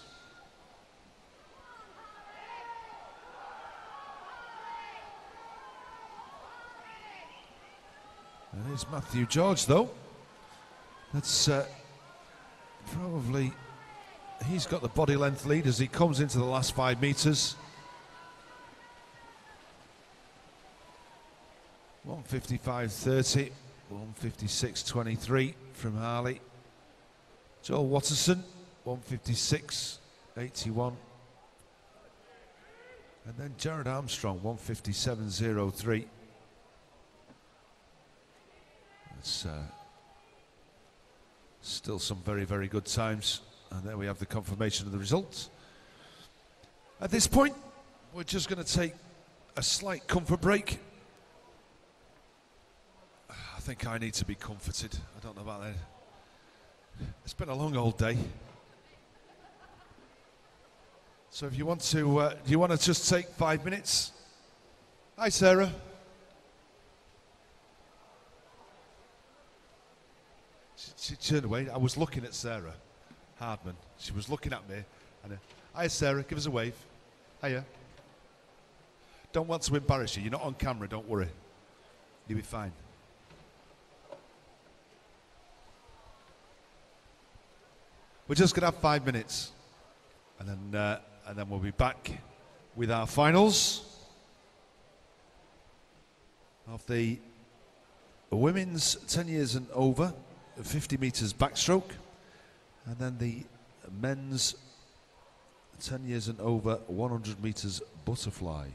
S1: It is Matthew George, though. That's probably, he's got the body length lead as he comes into the last 5 metres. 1:55.30, 1:56.23 from Harley. Joel Watterson, 1:56.81. And then Jared Armstrong, 1:57.03. It's still some very, very good times. And there we have the confirmation of the results. At this point, we're just going to take a slight comfort break. I think I need to be comforted. I don't know about that. It's been a long old day. So if you want to, do you want to just take 5 minutes? Hi, Sarah. She turned away. I was looking at Sarah Hardman. She was looking at me. And hi, Sarah. Give us a wave. Hiya. Don't want to embarrass you. You're not on camera. Don't worry. You'll be fine. We're just going to have 5 minutes, and then we'll be back with our finals of the women's 10 years and over 50 metres backstroke, and then the men's 10 years and over 100 metres butterfly.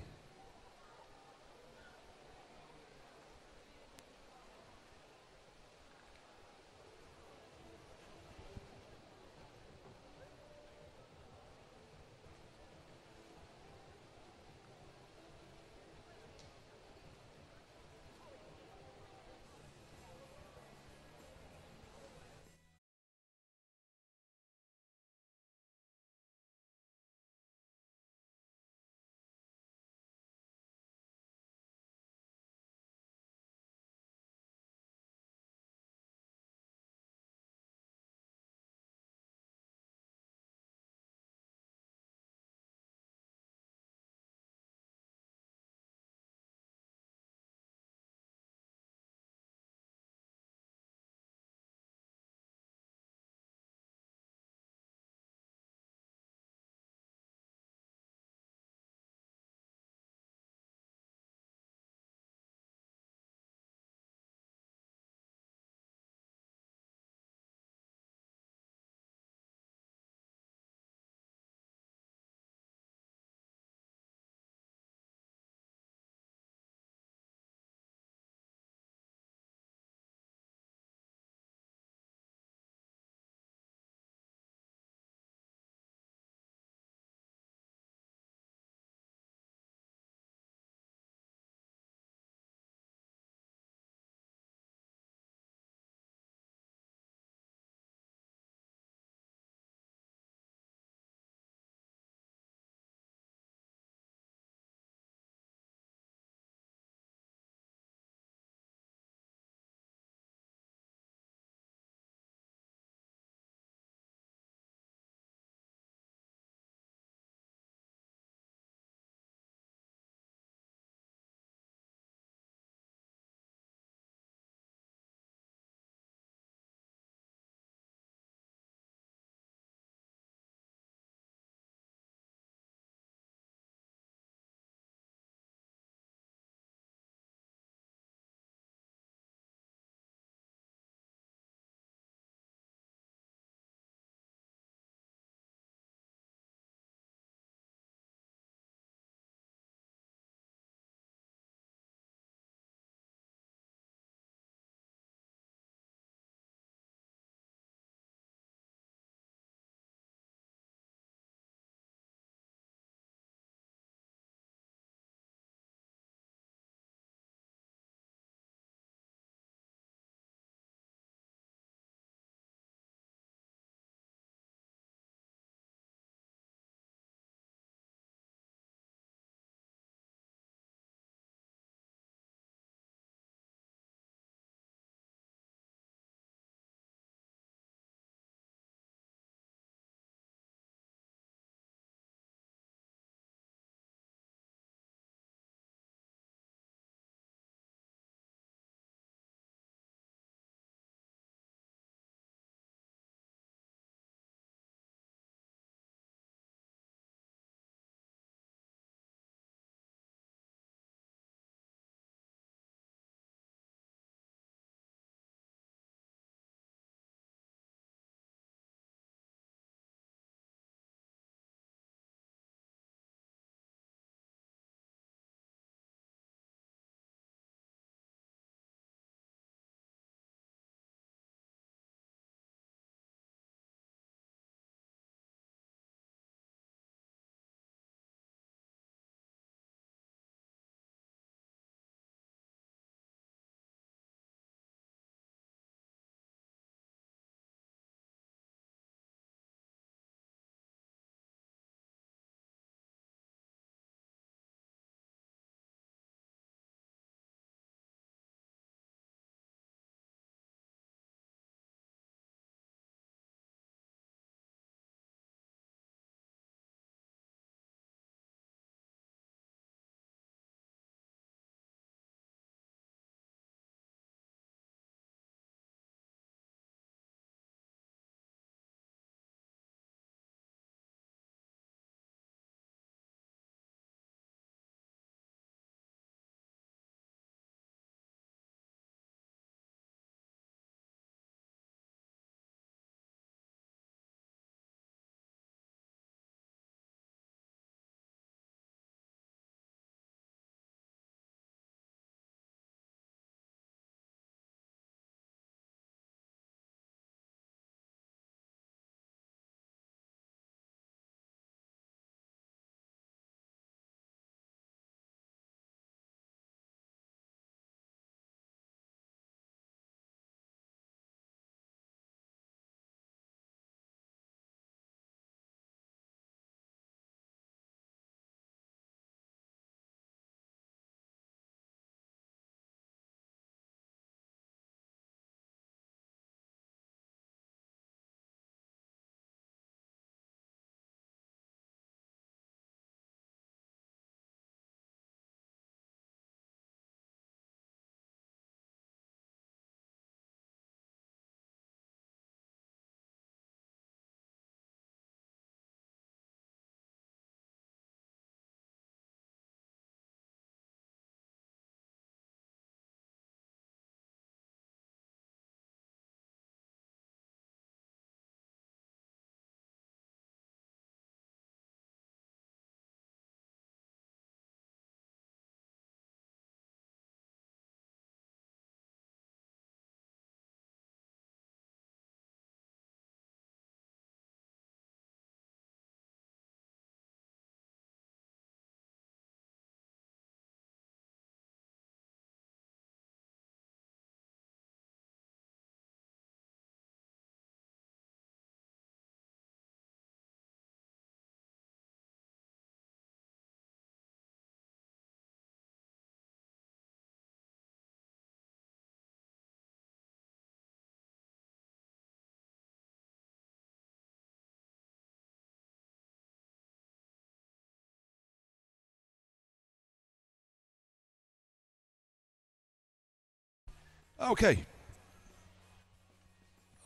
S1: Okay.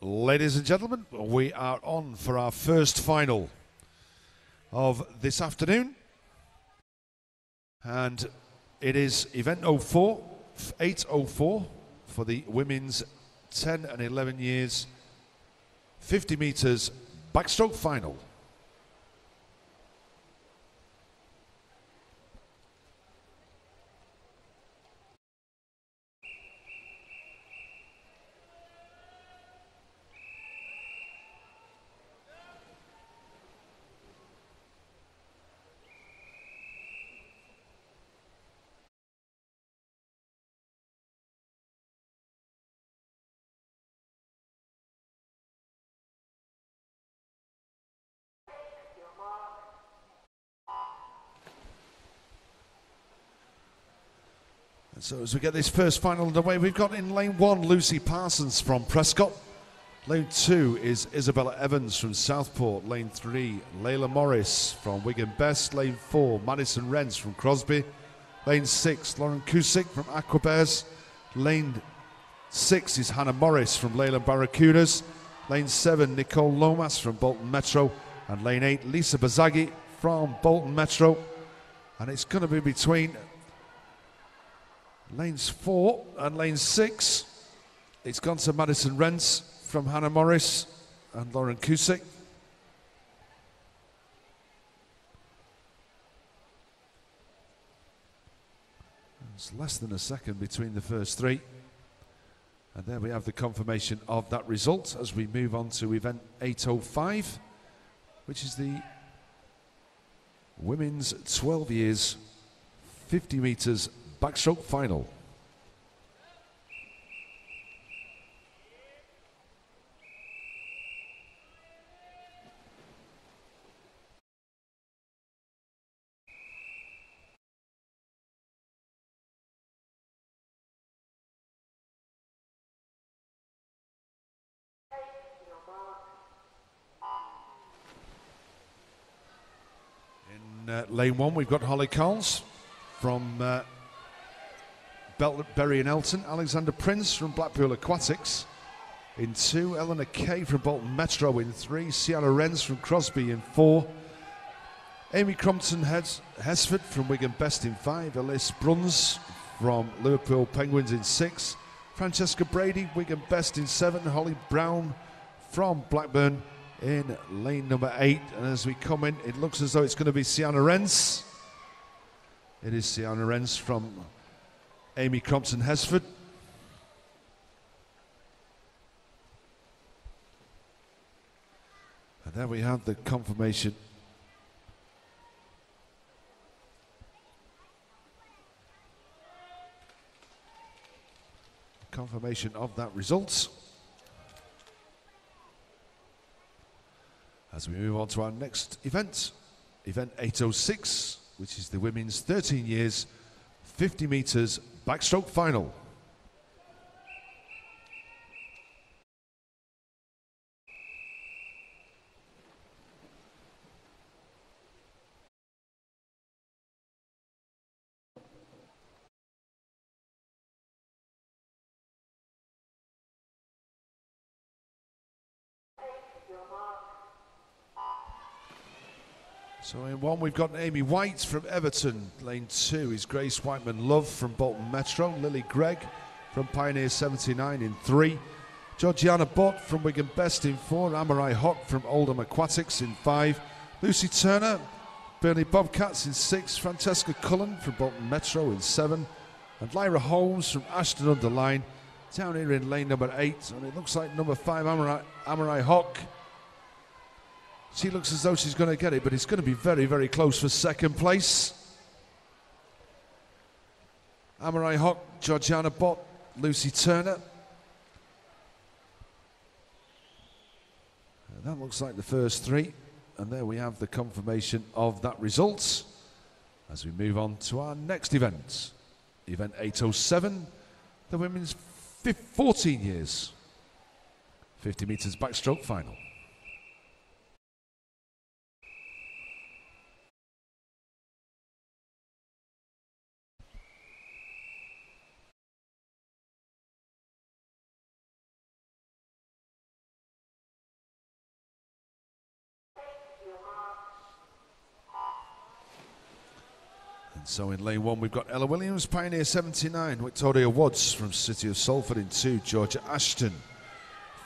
S1: Ladies and gentlemen, we are on for our first final of this afternoon. And it is event 04, 804 for the women's 10 and 11 years 50 meters backstroke final. And so as we get this first final underway, we've got in lane 1 Lucy Parsons from Prescott. Lane 2 is Isabella Evans from Southport. Lane 3 Layla Morris from Wigan Best. Lane 4 Madison Rents from Crosby. Lane 6 Lauren Cusick from Aquabears. Lane 6 is Hannah Morris from Leyland Barracudas. Lane 7 Nicole Lomas from Bolton Metro. And lane 8 Lisa Bazaghi from Bolton Metro. And it's going to be between lanes 4 and lane 6. It's gone to Madison Rents from Hannah Morris and Lauren Cusick. It's less than a second between the first 3. And there we have the confirmation of that result as we move on to event 805, which is the women's 12 years 50 meters backstroke final. In lane 1 we've got Holly Coles from Berry and Elton. Alexander Prince from Blackpool Aquatics. In 2, Eleanor Kay from Bolton Metro. In 3, Sienna Renz from Crosby. In 4, Amy Crompton Hesford from Wigan Best. In 5, Elise Bruns from Liverpool Penguins. In 6, Francesca Brady, Wigan Best. In 7, Holly Brown from Blackburn in lane number 8. And as we come in, it looks as though it's going to be Sienna Renz. It is Sienna Renz from Amy Crompton Hesford. And there we have the confirmation. Confirmation of that result. As we move on to our next event, event 806, which is the women's 13 years 50 meters backstroke final. So in 1 we've got Amy White from Everton. Lane 2 is Grace Whiteman Love from Bolton Metro. Lily Gregg from Pioneer 79 in 3. Georgiana Bott from Wigan Best in 4. Amarai Hock from Oldham Aquatics in 5. Lucy Turner, Burnley Bobcats in 6. Francesca Cullen from Bolton Metro in 7. And Lyra Holmes from Ashton under Lyne down here in lane number 8. And it looks like number 5 Amarai Hock. She looks as though she's going to get it, but it's going to be very, very close for second place. Amarai Hock, Georgiana Bott, Lucy Turner. And that looks like the first 3. And there we have the confirmation of that result. As we move on to our next event. Event 807, the women's 14 years 50 meters backstroke final. So in lane 1 we've got Ella Williams, Pioneer 79, Victoria Woods from City of Salford in 2, Georgia Ashton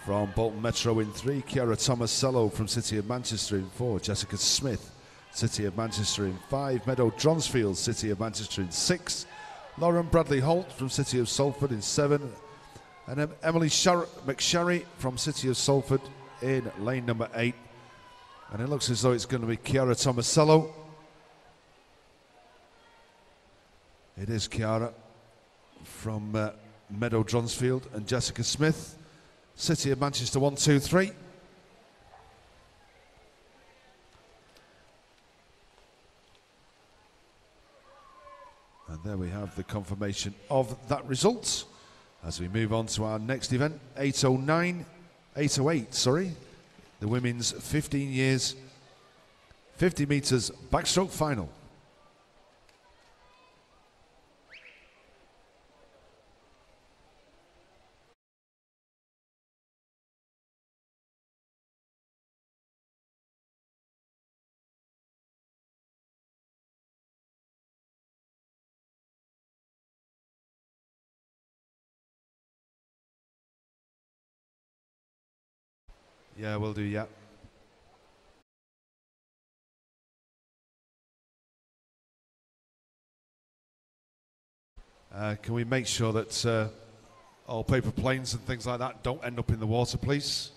S1: from Bolton Metro in 3, Chiara Tomasello from City of Manchester in 4, Jessica Smith, City of Manchester in 5, Meadow Dronsfield, City of Manchester in 6, Lauren Bradley Holt from City of Salford in 7, and Emily McSherry from City of Salford in lane number 8. And it looks as though it's going to be Chiara Tomasello. It is Chiara from Meadow Dronsfield and Jessica Smith, City of Manchester 1, 2, 3. And there we have the confirmation of that result. As we move on to our next event, 808, sorry, the women's 15 years, 50 metres backstroke final. Yeah, we'll do, yeah. Can we make sure that all paper planes and things like that don't end up in the water, please?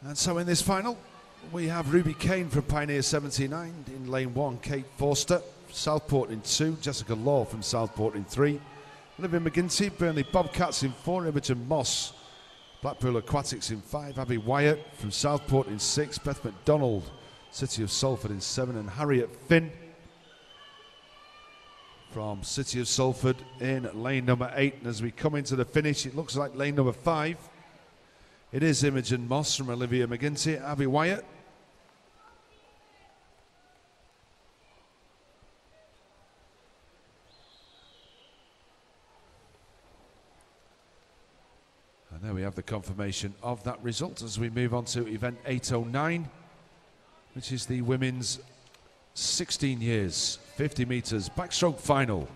S1: And so in this final, we have Ruby Kane from Pioneer 79 in lane 1, Kate Forster, Southport in 2, Jessica Law from Southport in 3, Olivia McGinty, Burnley Bobcats in 4, Imogen Moss, Blackpool Aquatics in 5, Abby Wyatt from Southport in 6, Beth McDonald, City of Salford in 7, and Harriet Finn from City of Salford in lane number 8. And as we come into the finish, it looks like lane number 5. It is Imogen Moss from Olivia McGinty, Abby Wyatt. And there we have the confirmation of that result as we move on to event 809, which is the women's 16 years, 50 metres backstroke final.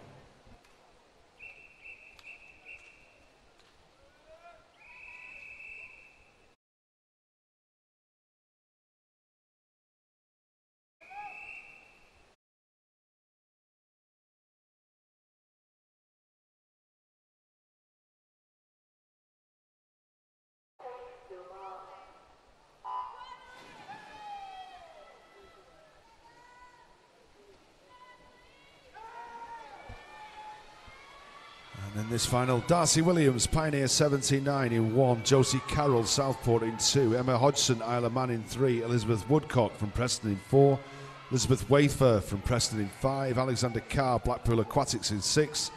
S1: And in this final, Darcy Williams, Pioneer 79 in 1, Josie Carroll, Southport in 2, Emma Hodgson, Isle of Man in 3, Elizabeth Woodcock from Preston in 4, Elizabeth Wafer from Preston in 5, Alexander Carr, Blackpool Aquatics in 6,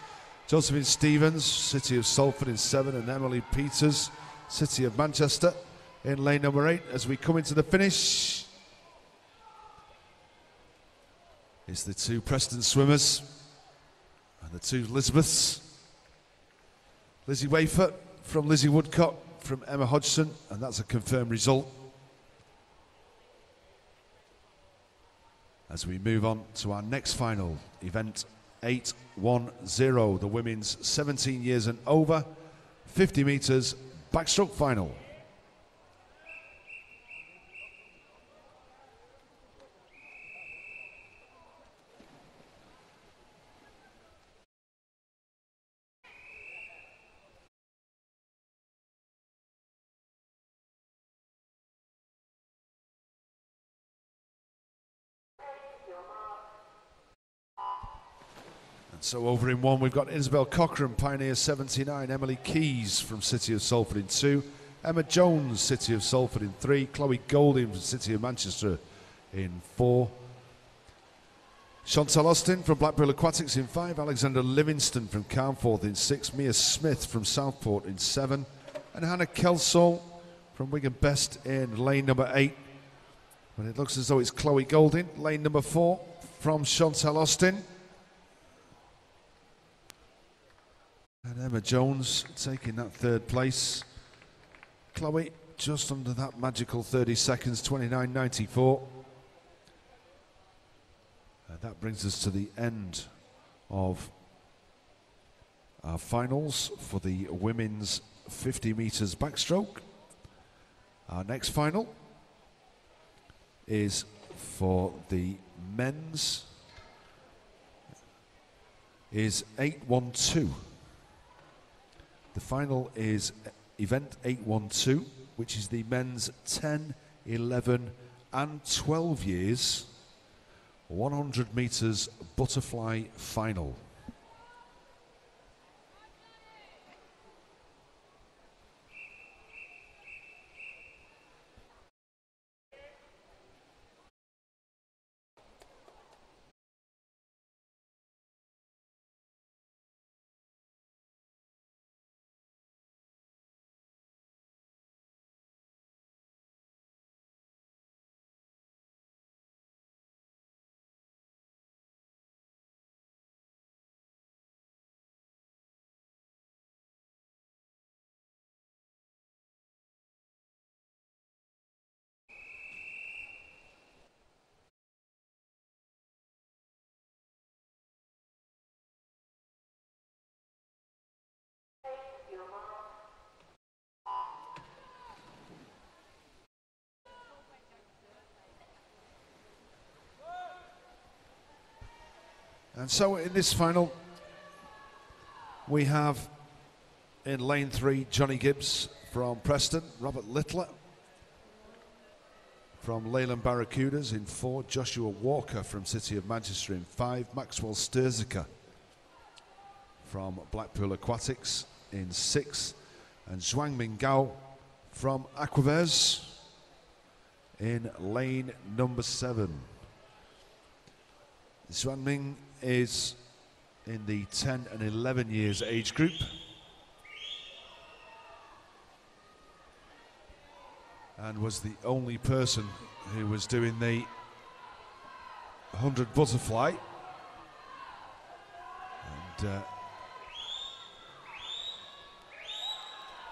S1: Josephine Stevens, City of Salford in 7, and Emily Peters, City of Manchester in lane number 8. As we come into the finish, it's the two Preston swimmers and the two Elizabeths. Lizzie Wafer from Lizzie Woodcock from Emma Hodgson, and that's a confirmed result. As we move on to our next final, event 810, the women's 17 years and over, 50 metres backstroke final. So over in 1, we've got Isabel Cochran, Pioneer 79, Emily Keys from City of Salford in 2, Emma Jones, City of Salford in 3, Chloe Golding from City of Manchester in 4, Chantal Austin from Blackpool Aquatics in 5, Alexander Livingston from Carnforth in 6, Mia Smith from Southport in 7, and Hannah Kelsall from Wigan Best in lane number 8. But it looks as though it's Chloe Golding, lane number 4 from Chantal Austin. And Emma Jones taking that 3rd place. Chloe just under that magical 30 seconds, 29.94. That brings us to the end of our finals for the women's 50 metres backstroke. Our next final is for the men's is 812. The final is event 812, which is the men's 10, 11 and 12 years 100 metres butterfly final. And so in this final, we have in lane 3, Johnny Gibbs from Preston, Robert Littler from Leyland Barracudas in 4, Joshua Walker from City of Manchester in 5, Maxwell Sturziker from Blackpool Aquatics in 6, and Zhuang Mingao from Aquavers in lane number 7. Zhuang Ming is in the 10 and 11 years age group. And was the only person who was doing the 100 butterfly. And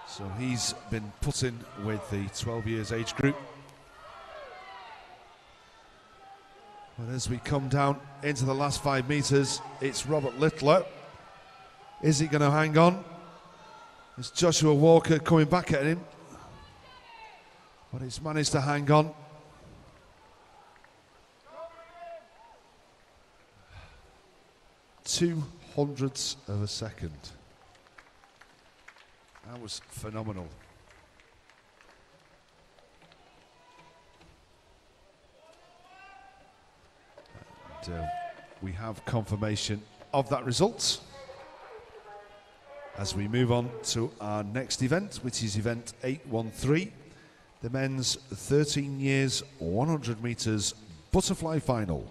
S1: so he's been put in with the 12 years age group. But as we come down into the last 5 metres, it's Robert Littler. Is he going to hang on? It's Joshua Walker coming back at him. But he's managed to hang on. Two hundredths of a second. That was phenomenal. And we have confirmation of that result as we move on to our next event, which is event 813, the men's 13 years 100 metres butterfly final.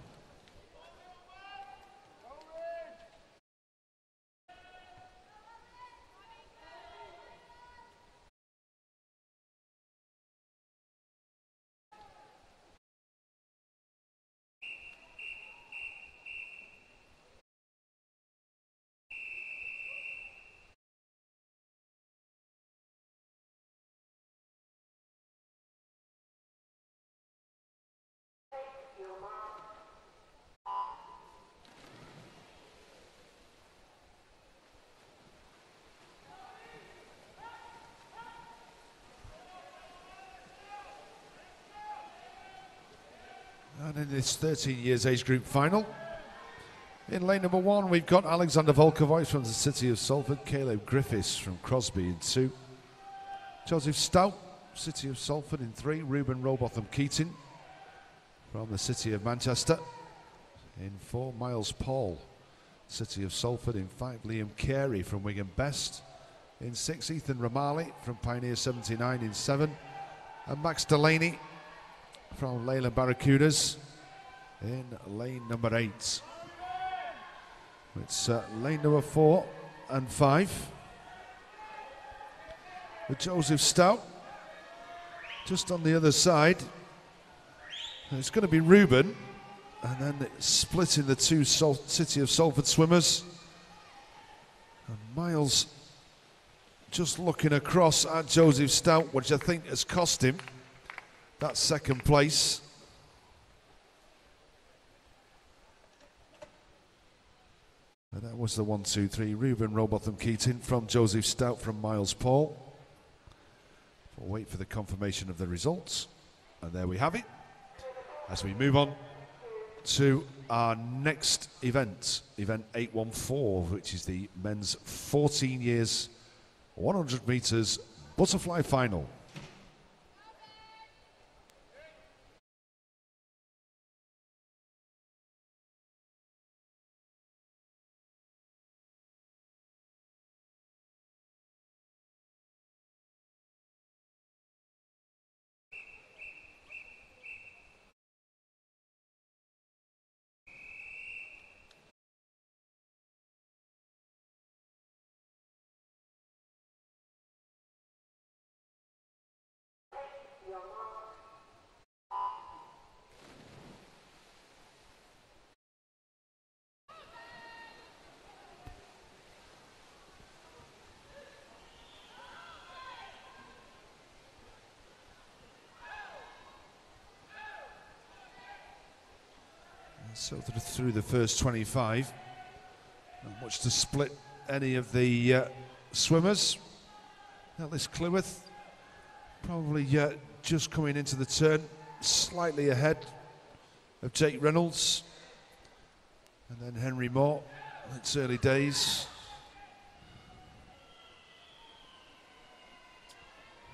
S1: And in this 13 years age group final, in lane number 1, we've got Alexander Volkovoy from the City of Salford, Caleb Griffiths from Crosby in 2, Joseph Stout, City of Salford in 3, Ruben Robotham Keating from the City of Manchester in 4, Miles Paul, City of Salford in 5, Liam Carey from Wigan Best in 6, Ethan Romali from Pioneer 79 in 7, and Max Delaney from Leyland Barracudas in lane number 8. It's lane number 4 and 5. With Joseph Stout just on the other side. And it's going to be Ruben, and then it's splitting the two City of Salford swimmers. And Miles just looking across at Joseph Stout, which I think has cost him that second place. And that was the 1, 2, 3. Ruben Robotham Keating from Joseph Stout from Miles Paul. We'll wait for the confirmation of the results. And there we have it. As we move on to our next event, event 814, which is the men's 14 years, 100 metres butterfly final. So through the first 25, not much to split any of the swimmers. Ellis Cleworth probably just coming into the turn, slightly ahead of Jake Reynolds. And then Henry Moore, it's early days.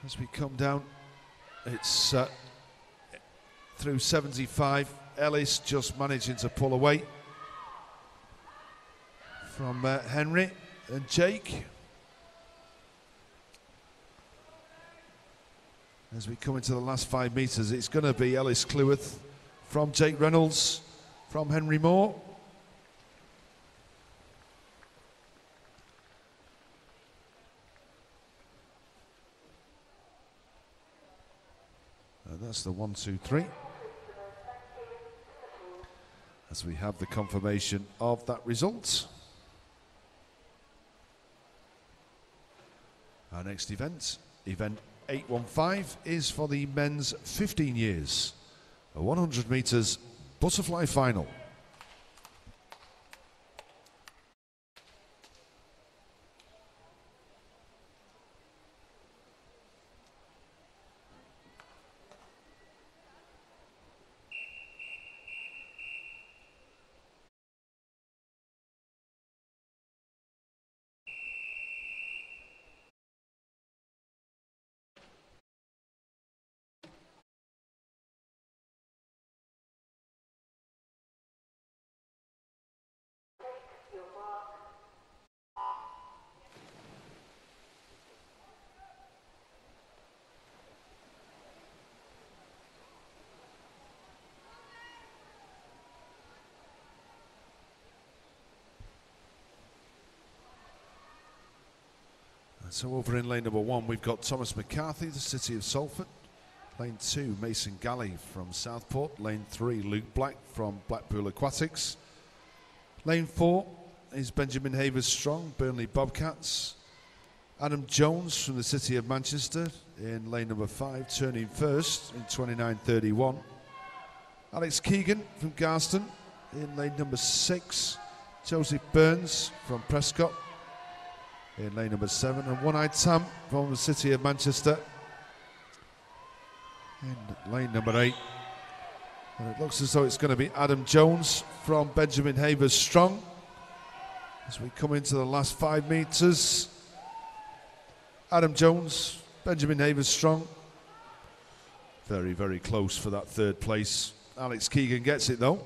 S1: As we come down, it's through 75. Ellis just managing to pull away from Henry and Jake. As we come into the last 5 metres, it's going to be Ellis Cleworth from Jake Reynolds, from Henry Moore. And that's the 1, 2, 3. As we have the confirmation of that result. Our next event, event 815, is for the men's 15 years, a 100 metres butterfly final. So over in lane number 1, we've got Thomas McCarthy, the City of Salford. Lane 2, Mason Galley from Southport. Lane 3, Luke Black from Blackpool Aquatics. Lane 4 is Benjamin Havers Strong, Burnley Bobcats. Adam Jones from the City of Manchester in lane number 5, turning first in 29.31. Alex Keegan from Garston in lane number 6. Joseph Burns from Prescott in lane number 7, and One-Eyed Tam from the City of Manchester in lane number 8. And it looks as though it's going to be Adam Jones from Benjamin Havers Strong as we come into the last 5 metres. Adam Jones, Benjamin Havers Strong, very, very close for that 3rd place. Alex Keegan gets it though.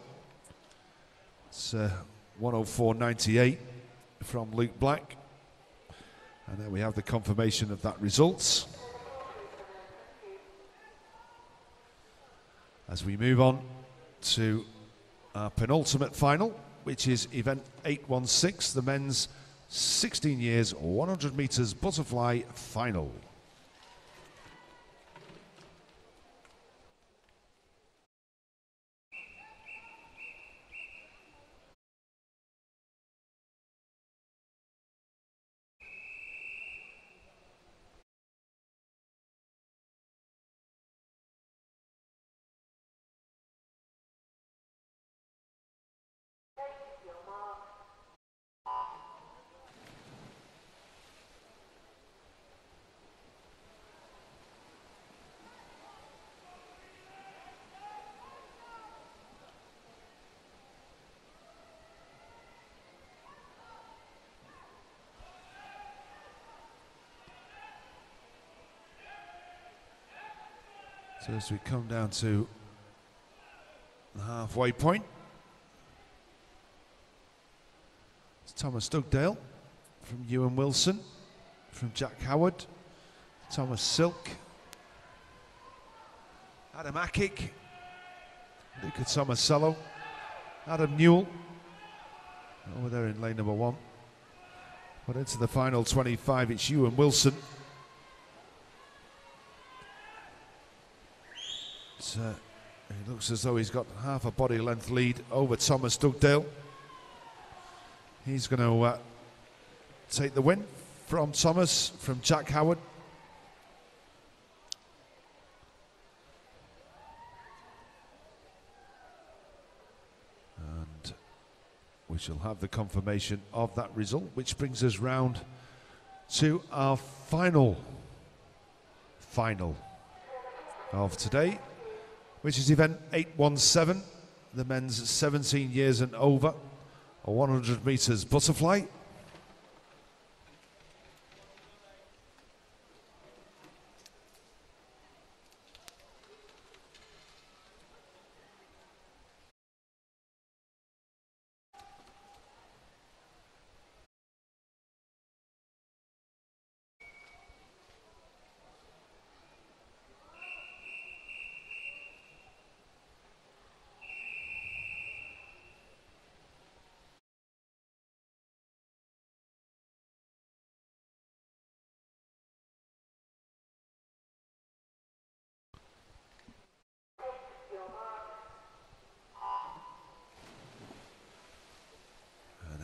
S1: It's 104.98 from Luke Black. And then we have the confirmation of that result. As we move on to our penultimate final, which is event 816, the men's 16 years 100 meters butterfly final. So as we come down to the halfway point, it's Thomas Dugdale from Ewan Wilson, from Jack Howard, Thomas Silk, Adam Akic, Luca Tomasello, Adam Newell, over there in lane number 1. But into the final 25, it's Ewan Wilson. It looks as though he's got half a body length lead over Thomas Dugdale. He's going to take the win from Thomas, from Jack Howard. And we shall have the confirmation of that result, which brings us round to our final of today, which is event 817, the men's 17 years and over, a 100 meters butterfly.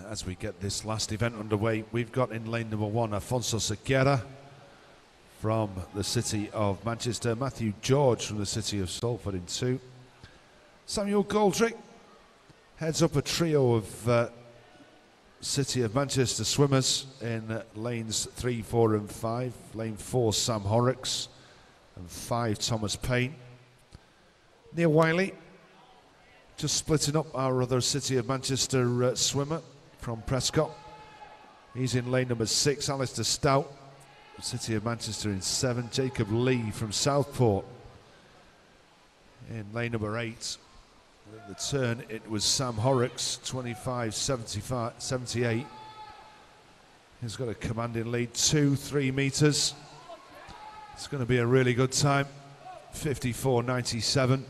S1: As we get this last event underway, we've got in lane number 1 Afonso Sequeira from the city of Manchester, Matthew George from the city of Salford in 2. Samuel Goldrick heads up a trio of city of Manchester swimmers in lanes 3, 4 and 5. Lane 4 Sam Horrocks and 5 Thomas Payne. Neil Wiley just splitting up our other city of Manchester swimmer from Prescott. He's in lane number 6. Alistair Stout, City of Manchester in 7. Jacob Lee from Southport in lane number 8. At the turn, it was Sam Horrocks, 25.78. He's got a commanding lead, 3 meters. It's going to be a really good time, 54.97.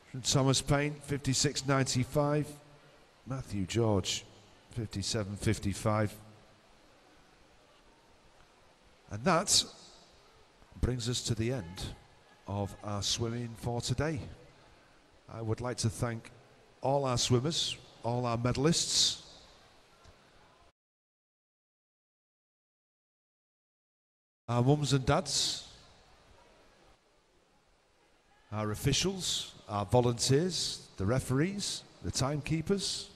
S1: From Thomas Payne, 56.95. Matthew George, 57.55. And that brings us to the end of our swimming for today. I would like to thank all our swimmers, all our medalists, our mums and dads, our officials, our volunteers, the referees, the timekeepers,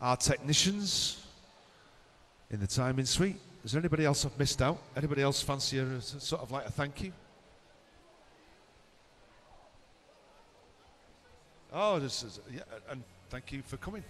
S1: our technicians in the timing suite. Is there anybody else I've missed out? Anybody else fancy a sort of like a thank you? Oh, this is, yeah, and thank you for coming.